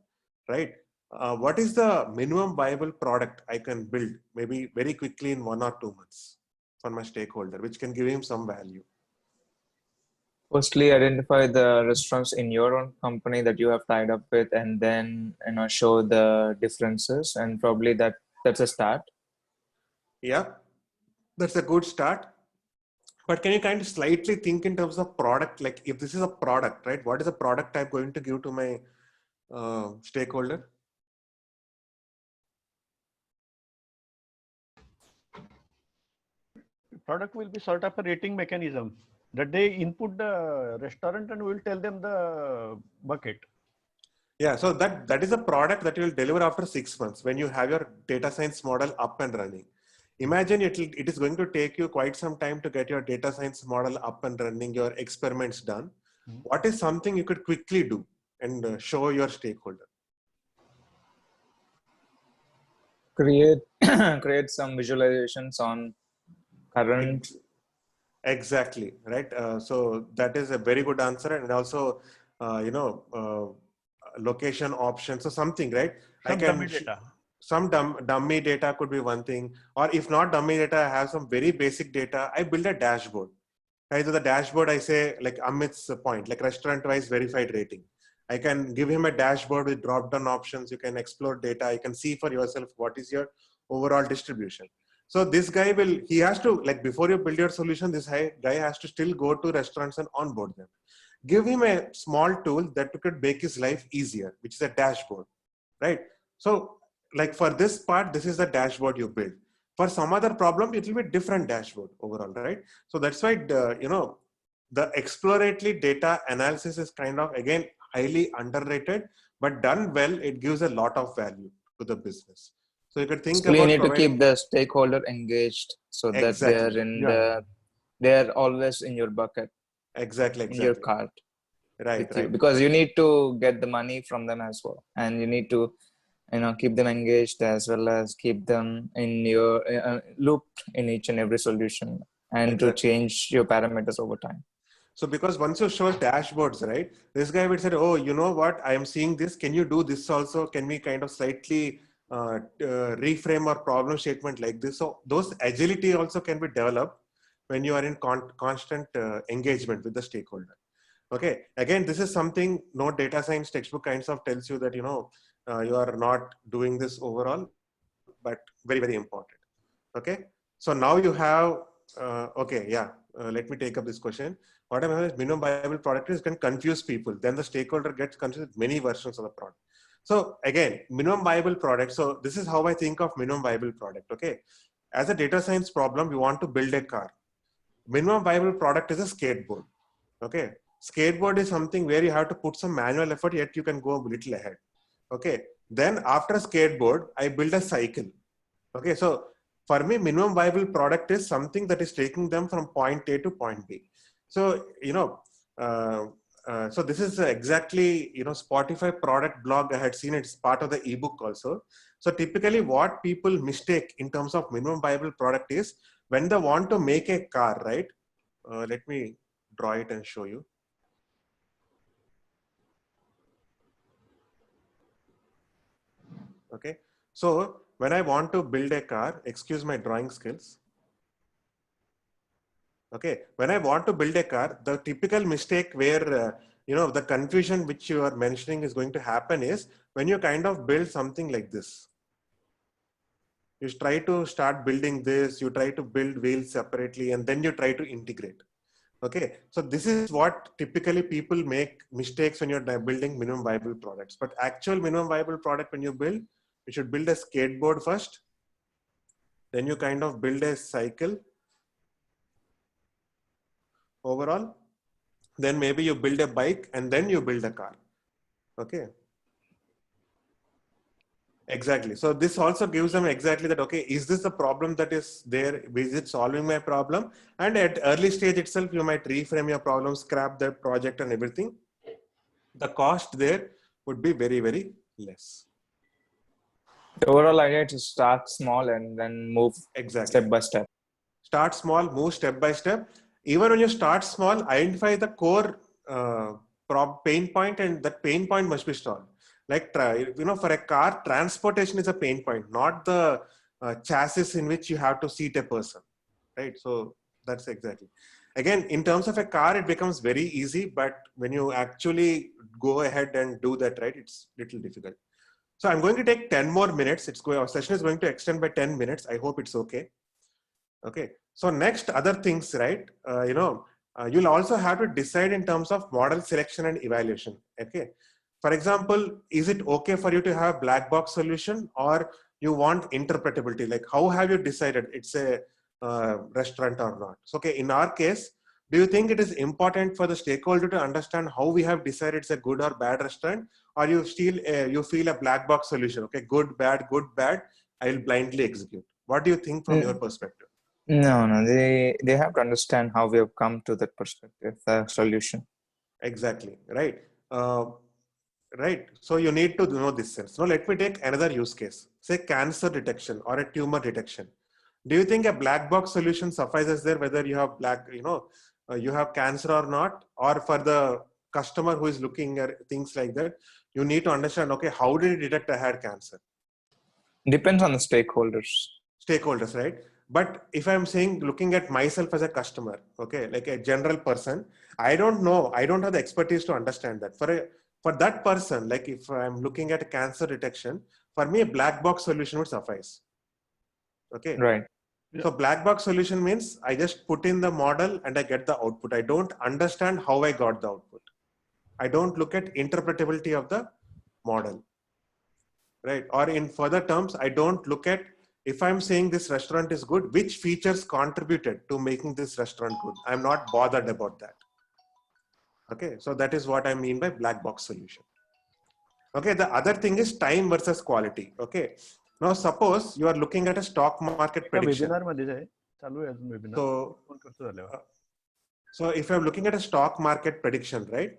right? What is the minimum viable product I can build maybe very quickly in 1 or 2 months for my stakeholder, which can give him some value? Firstly, identify the restaurants in your own company that you have tied up with, and then show the differences, and probably that's a start. Yeah, that's a good start. But can you kind of slightly think in terms of product? Like if this is a product, right? What is the product I'm going to give to my stakeholder? Product will be sort of a rating mechanism that they input the restaurant and we'll tell them the bucket. Yeah, so that is a product that you will deliver after 6 months when you have your data science model up and running. Imagine it is going to take you quite some time to get your data science model up and running, your experiments done. What is something you could quickly do and show your stakeholder? Create some visualizations on current. Exactly, right? So that is a very good answer. And also, location options or something, right? Some dummy data. Some dummy data could be one thing, or if not dummy data, I have some very basic data. I build a dashboard. Right? So the dashboard, I say, like Amit's point, like restaurant-wise verified rating. I can give him a dashboard with drop-down options. You can explore data. You can see for yourself what is your overall distribution. So this guy he has to, like before you build your solution, this guy has to still go to restaurants and onboard them. Give him a small tool that could make his life easier, which is a dashboard, right? So like for this part, this is the dashboard you build. For some other problem, it will be different dashboard overall, right? So that's why, the exploratory data analysis is kind of, again, highly underrated, but done well, it gives a lot of value to the business. So you could think about you need to keep the stakeholder engaged so that exactly. they're always in your bucket. Exactly. In your cart. Right. Because you need to get the money from them as well. And you need to, keep them engaged as well as keep them in your loop in each and every solution and to Exactly. change your parameters over time. So because once you show dashboards, right, this guy would say, oh, you know what, I am seeing this. Can you do this also? Can we kind of slightly reframe our problem statement like this? So those agility also can be developed when you are in constant engagement with the stakeholder. Okay, again, this is something no data science textbook kinds of tells you that, you know, you are not doing this overall, but very, very important. Okay, so now you have, okay, yeah, let me take up this question. What I mean is minimum viable product is can confuse people. Then the stakeholder gets confused with many versions of the product. So again, minimum viable product. So this is how I think of minimum viable product. Okay, as a data science problem, we want to build a car. Minimum viable product is a skateboard. Okay, skateboard is something where you have to put some manual effort, yet you can go a little ahead. Okay, then after skateboard, I build a cycle. Okay, so for me, minimum viable product is something that is taking them from point A to point B. So, you know, so this is exactly, you know, Spotify product blog. I had seen it's part of the ebook also. So typically what people mistake in terms of minimum viable product is when they want to make a car, right? Let me draw it and show you. Okay, so when I want to build a car, excuse my drawing skills. Okay, when I want to build a car, the typical mistake where, you know, the confusion which you are mentioning is going to happen is when you kind of build something like this. You try to start building this, you try to build wheels separately, and then you try to integrate. Okay, so this is what typically people make mistakes when you're building minimum viable products. But actual minimum viable product, when you build, you should build a skateboard first. Then you kind of build a cycle overall. Then maybe you build a bike and then you build a car. Okay. Exactly. So this also gives them exactly that, okay, is this the problem that is there? Is it solving my problem? And at early stage itself, you might reframe your problem, scrap the project and everything. The cost there would be very, very less. The overall idea is to start small and then move step by step. Start small, move step by step. Even when you start small, identify the core pain point, and that pain point must be solved. Like, you know, for a car, transportation is a pain point, not the chassis in which you have to seat a person, right? So that's exactly. Again, in terms of a car, it becomes very easy, but when you actually go ahead and do that, right, it's a little difficult. So I'm going to take 10 more minutes. Our session is going to extend by 10 minutes. I hope it's okay. Okay. So next, other things, right? You know, you'll also have to decide in terms of model selection and evaluation. Okay. For example, is it okay for you to have black box solution, or you want interpretability? Like, how have you decided it's a restaurant or not? So, okay, in our case, do you think it is important for the stakeholder to understand how we have decided it's a good or bad restaurant, or you still you feel a black box solution? Okay, good, bad, I'll blindly execute. What do you think from your perspective? No, they have to understand how we have come to that perspective, the solution. Exactly, right. Right. So you need to know this sense. Now let me take another use case, say cancer detection or a tumor detection. Do you think a black box solution suffices there, whether you have you have cancer or not? Or for the customer who is looking at things like that, you need to understand, okay, how did you detect I had cancer? Depends on the stakeholders. Stakeholders, right? But if I'm saying, looking at myself as a customer, okay, like a general person, I don't know, I don't have the expertise to understand that. For that person, like if I'm looking at a cancer detection, for me, a black box solution would suffice. Okay. Right. So black box solution means I just put in the model and I get the output. I don't understand how I got the output. I don't look at interpretability of the model. Right. Or in further terms, I don't look at, if I'm saying this restaurant is good, which features contributed to making this restaurant good. I'm not bothered about that. Okay, so that is what I mean by black box solution. Okay, the other thing is time versus quality. Okay, now suppose you are looking at a stock market prediction. So if I'm looking at a stock market prediction, right?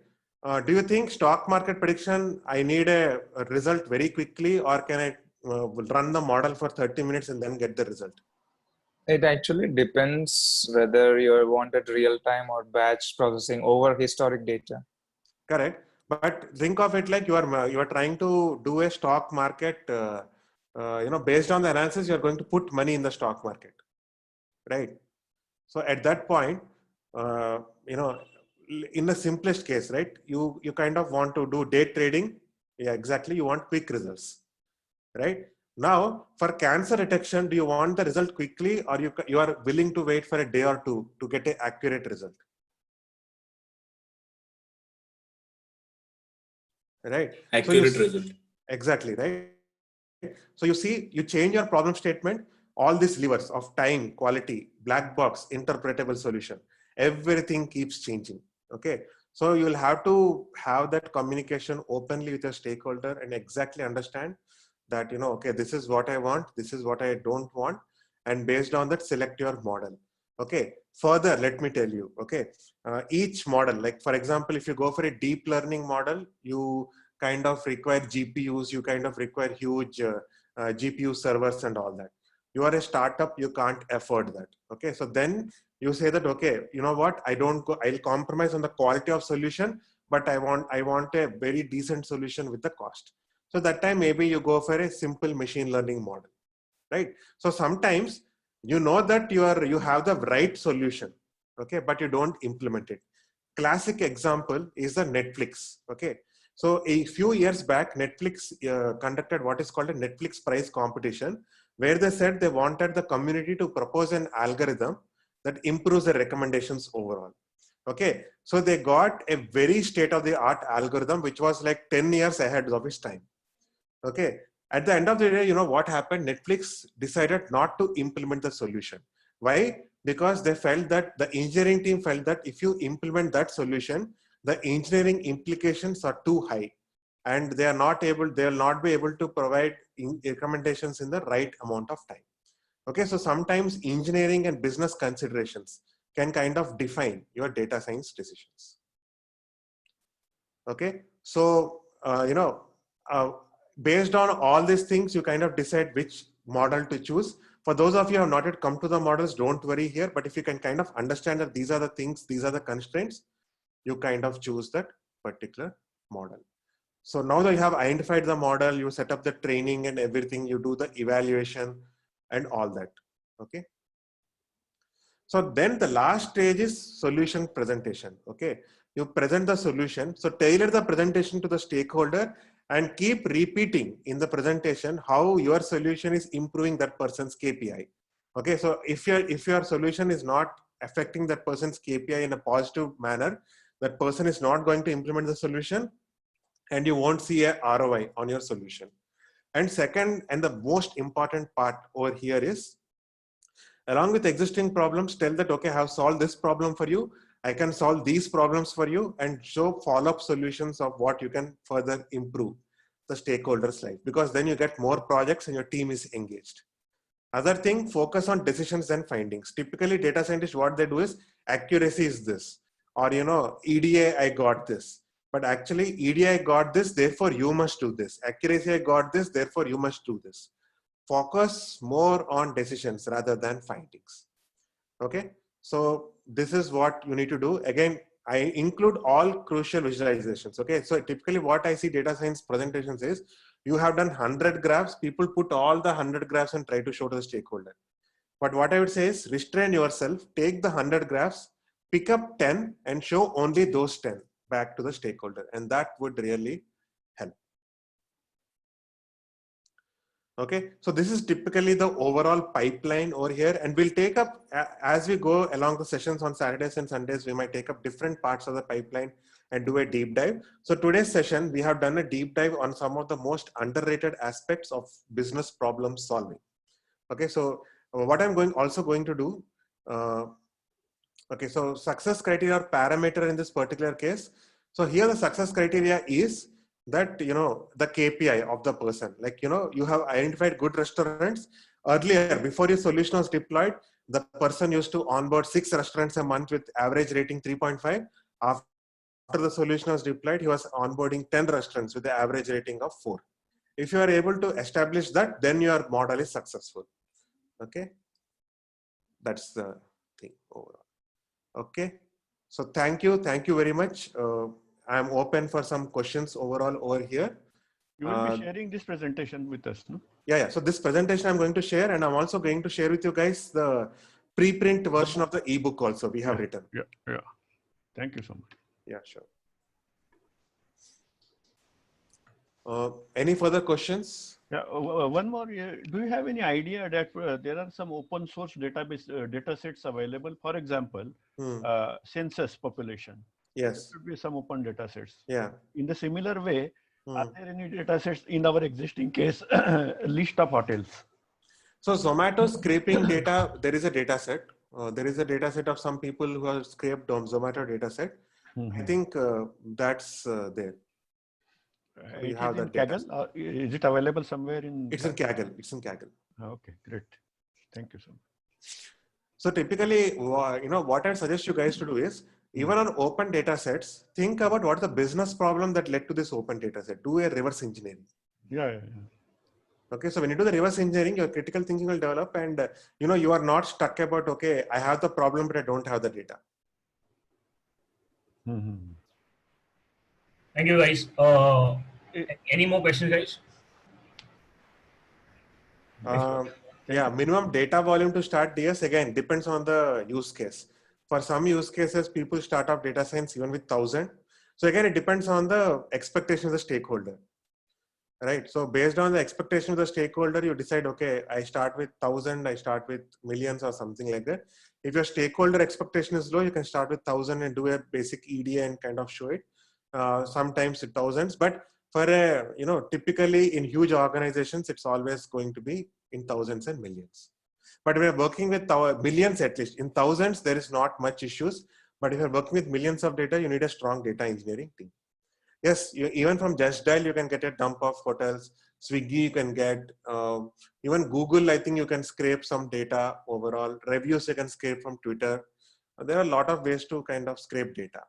Do you think stock market prediction, I need a result very quickly, or can I run the model for 30 minutes and then get the result? It actually depends whether you wanted real time or batch processing over historic data. Correct. But think of it like you are trying to do a stock market. Based on the analysis, you are going to put money in the stock market, right? So at that point, in the simplest case, right, you kind of want to do day trading. Yeah, exactly. You want quick results, right? Now, for cancer detection, do you want the result quickly, or you are willing to wait for a day or two to get an accurate result? Right? Accurate result. Exactly, right? So you see, you change your problem statement, all these levers of time, quality, black box, interpretable solution, everything keeps changing. Okay. So you'll have to have that communication openly with your stakeholder and exactly understand that, okay, this is what I want, this is what I don't want. And based on that, select your model. Okay. Further, let me tell you, okay, each model, like for example, if you go for a deep learning model, you kind of require GPUs, you kind of require huge GPU servers and all that. You are a startup, you can't afford that. Okay, so then you say that, okay, you know what, I'll compromise on the quality of solution, but I want a very decent solution with the cost. So that time maybe you go for a simple machine learning model, right? So sometimes you know that you have the right solution, okay, but you don't implement it. Classic example is the Netflix. Okay, so a few years back, Netflix conducted what is called a Netflix prize competition, where they said they wanted the community to propose an algorithm that improves the recommendations overall. Okay, so they got a very state-of-the-art algorithm, which was like 10 years ahead of its time. Okay, at the end of the day, what happened? Netflix decided not to implement the solution. Why? Because they felt that the engineering team felt that if you implement that solution, the engineering implications are too high and they will not be able to provide recommendations in the right amount of time. Okay, so sometimes engineering and business considerations can kind of define your data science decisions. Okay, so based on all these things, you kind of decide which model to choose. For those of you who have not yet come to the models, don't worry here, but if you can kind of understand that these are the things, these are the constraints, you kind of choose that particular model. So now that you have identified the model, you set up the training and everything, you do the evaluation and all that. Okay. So then the last stage is solution presentation. Okay. You present the solution. So tailor the presentation to the stakeholder and keep repeating in the presentation how your solution is improving that person's KPI. Okay. So if your solution is not affecting that person's KPI in a positive manner, that person is not going to implement the solution and you won't see a ROI on your solution. And second, and the most important part over here is, along with existing problems, tell that, okay, I have solved this problem for you. I can solve these problems for you and show follow-up solutions of what you can further improve the stakeholders' life, because then you get more projects and your team is engaged. Other thing, focus on decisions and findings. Typically data scientists, what they do is accuracy is this, or EDA, I got this. But actually EDA, I got this, therefore you must do this. Accuracy, I got this, therefore you must do this. Focus more on decisions rather than findings. Okay, so this is what you need to do. Again, I include all crucial visualizations. Okay, so typically what I see data science presentations is, you have done 100 graphs, people put all the 100 graphs and try to show to the stakeholder. But what I would say is, restrain yourself, take the 100 graphs, pick up 10 and show only those 10 back to the stakeholder, and that would really help. Okay, so this is typically the overall pipeline over here, and we'll take up as we go along the sessions on Saturdays and Sundays, we might take up different parts of the pipeline and do a deep dive. So today's session, we have done a deep dive on some of the most underrated aspects of business problem solving. Okay, so what I'm also going to do, okay, so success criteria or parameter in this particular case. So here the success criteria is that, the KPI of the person, like, you have identified good restaurants. Earlier, before your solution was deployed, the person used to onboard 6 restaurants a month with average rating 3.5. After the solution was deployed, he was onboarding 10 restaurants with the average rating of 4. If you are able to establish that, then your model is successful. Okay. That's the thing overall. Okay. So thank you very much. I'm open for some questions overall over here. You will be sharing this presentation with us, no? Yeah. So this presentation I'm going to share, and I'm also going to share with you guys the preprint version of the ebook also we have written. Yeah. Thank you so much. Yeah, sure. Any further questions? Yeah, one more. Do you have any idea that there are some open source database data sets available? For example, census population. Yes. There should be some open data sets. Yeah. In the similar way, are there any data sets in our existing case list of hotels? So Zomato scraping data, there is a data set. There is a data set of some people who have scraped Zomato data set. I think that's there. We It have is in that data. Kaggle, or is it available somewhere in? It's in Kaggle. It's in Kaggle. Okay, great. Thank you so much. So typically, what I suggest you guys to do is, even on open data sets, think about what's the business problem that led to this open data set. Do a reverse engineering. Yeah. Okay, so when you do the reverse engineering, your critical thinking will develop, and you are not stuck about, okay, I have the problem, but I don't have the data. Thank you, guys. Any more questions, guys? Yeah, minimum data volume to start DS again depends on the use case. For some use cases, people start off data science even with 1,000. So again, it depends on the expectation of the stakeholder, right? So based on the expectation of the stakeholder, you decide, okay, I start with 1,000, I start with millions or something like that. If your stakeholder expectation is low, you can start with 1,000 and do a basic EDA and kind of show it. Sometimes with thousands, but for a, typically in huge organizations, it's always going to be in thousands and millions. But we are working with millions, at least in thousands, there is not much issues. But if you're working with millions of data, you need a strong data engineering team. Yes, even from Just Dial, you can get a dump of hotels. Swiggy, you can get, even Google, I think you can scrape some data overall. Reviews, you can scrape from Twitter. There are a lot of ways to kind of scrape data.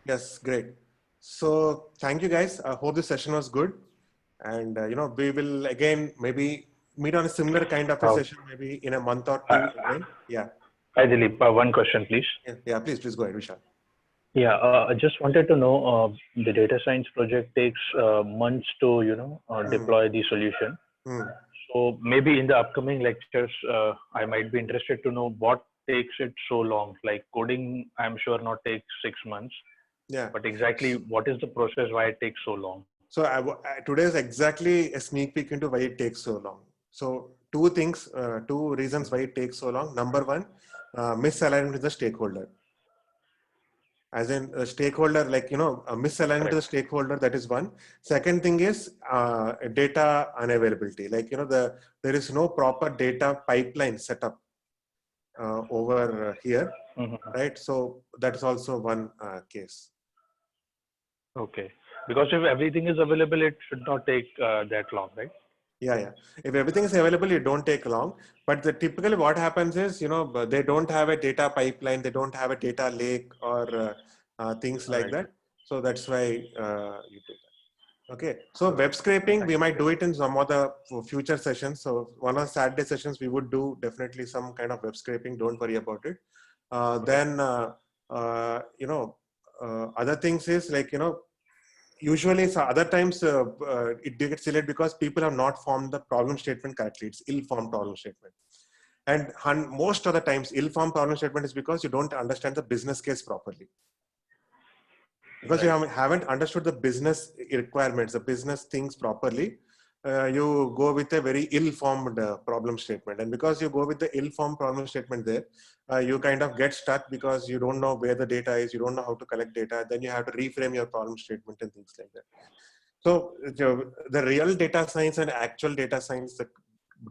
Yes, great. So thank you guys. I hope this session was good. And, we will again, maybe meet on a similar kind of a session, maybe in a month or two again. Yeah. Hi, Dilip. One question, please. Yeah, please go ahead, Vishal. Yeah, I just wanted to know, the data science project takes months to, deploy the solution. So maybe in the upcoming lectures, I might be interested to know what takes it so long. Like coding, I'm sure not takes 6 months. Yeah. But exactly what is the process, why it takes so long? So today is exactly a sneak peek into why it takes so long. So two reasons why it takes so long. Number one, misalignment with the stakeholder. As in a stakeholder, like, a misalignment to the stakeholder, that is one. Second thing is data unavailability. Like, there is no proper data pipeline set up over here, right? So that is also one case. Okay. Because if everything is available, it should not take that long, right? Yeah. If everything is available, it don't take long. But typically what happens is, they don't have a data pipeline, they don't have a data lake or things like that. So that's why you do that. Okay. So web scraping, we might do it in some of the future sessions. So one of the Saturday sessions, we would do definitely some kind of web scraping. Don't worry about it. Then, other things is like, usually other times it gets delayed because people have not formed the problem statement correctly. It's ill-formed problem statement. And most of the times ill-formed problem statement is because you don't understand the business case properly. Because you haven't understood the business requirements, the business things properly, you go with a very ill-formed problem statement. And because you go with the ill-formed problem statement there, you kind of get stuck because you don't know where the data is, you don't know how to collect data, then you have to reframe your problem statement and things like that. So the real data science and actual data science, the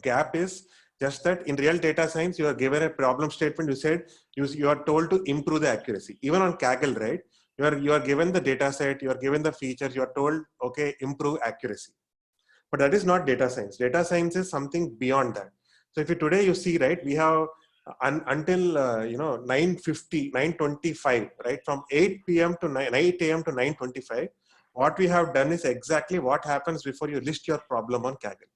gap is just that in real data science, you are given a problem statement, you said, you are told to improve the accuracy. Even on Kaggle, right? You are given the data set, you are given the features, you are told, okay, improve accuracy. but that is not data science. Data science is something beyond that. So if you today you see, right, we have until 9:50, 9:25, right, from 8 p.m. to 8 a.m. to 9:25, what we have done is exactly what happens before you list your problem on Kaggle.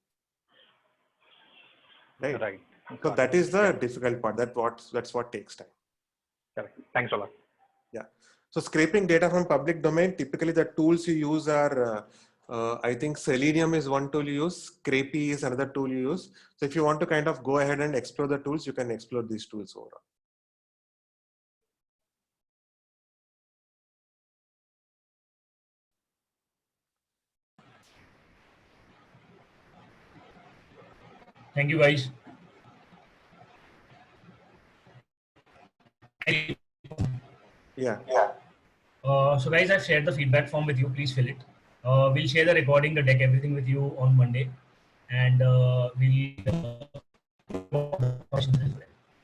Right. Right. So that is the difficult part. That's what takes time. Correct. Thanks a lot. Yeah. So scraping data from public domain, typically the tools you use are, I think Selenium is one tool you use, Scrapy is another tool you use. So if you want to kind of go ahead and explore the tools, you can explore these tools overall. Thank you, guys. Yeah. So guys, I've shared the feedback form with you. Please fill it. We'll share the recording, the deck, everything with you on Monday, and we'll.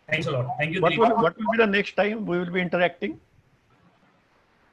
Thanks a lot. Thank you. What will be the next time we will be interacting?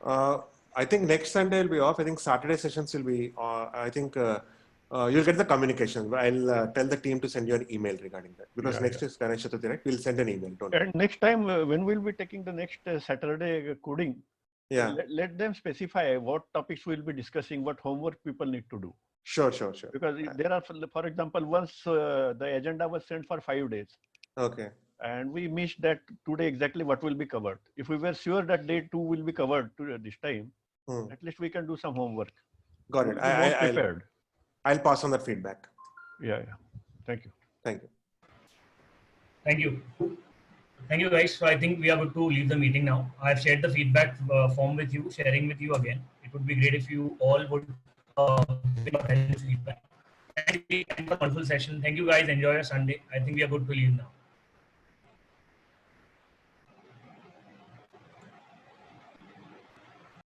I think next Sunday will be off. I think Saturday sessions will be. I think you'll get the communication. I'll tell the team to send you an email regarding that, because next is Ganesh Chaturthi, right? We'll send an email. And next time, when we'll be taking the next Saturday coding, let them specify what topics we'll be discussing, what homework people need to do. Sure. Because there are, for example, once the agenda was sent for 5 days. Okay. And we missed that today exactly what will be covered. If we were sure that day 2 will be covered this time, at least we can do some homework. Got it. I'll pass on that feedback. Yeah. Thank you. Thank you. Thank you. Thank you, guys. So I think we are good to leave the meeting now. I've shared the feedback form with you, sharing with you again. It would be great if you all would give feedback. Thank you for the wonderful session. Thank you, guys. Enjoy your Sunday. I think we are good to leave now.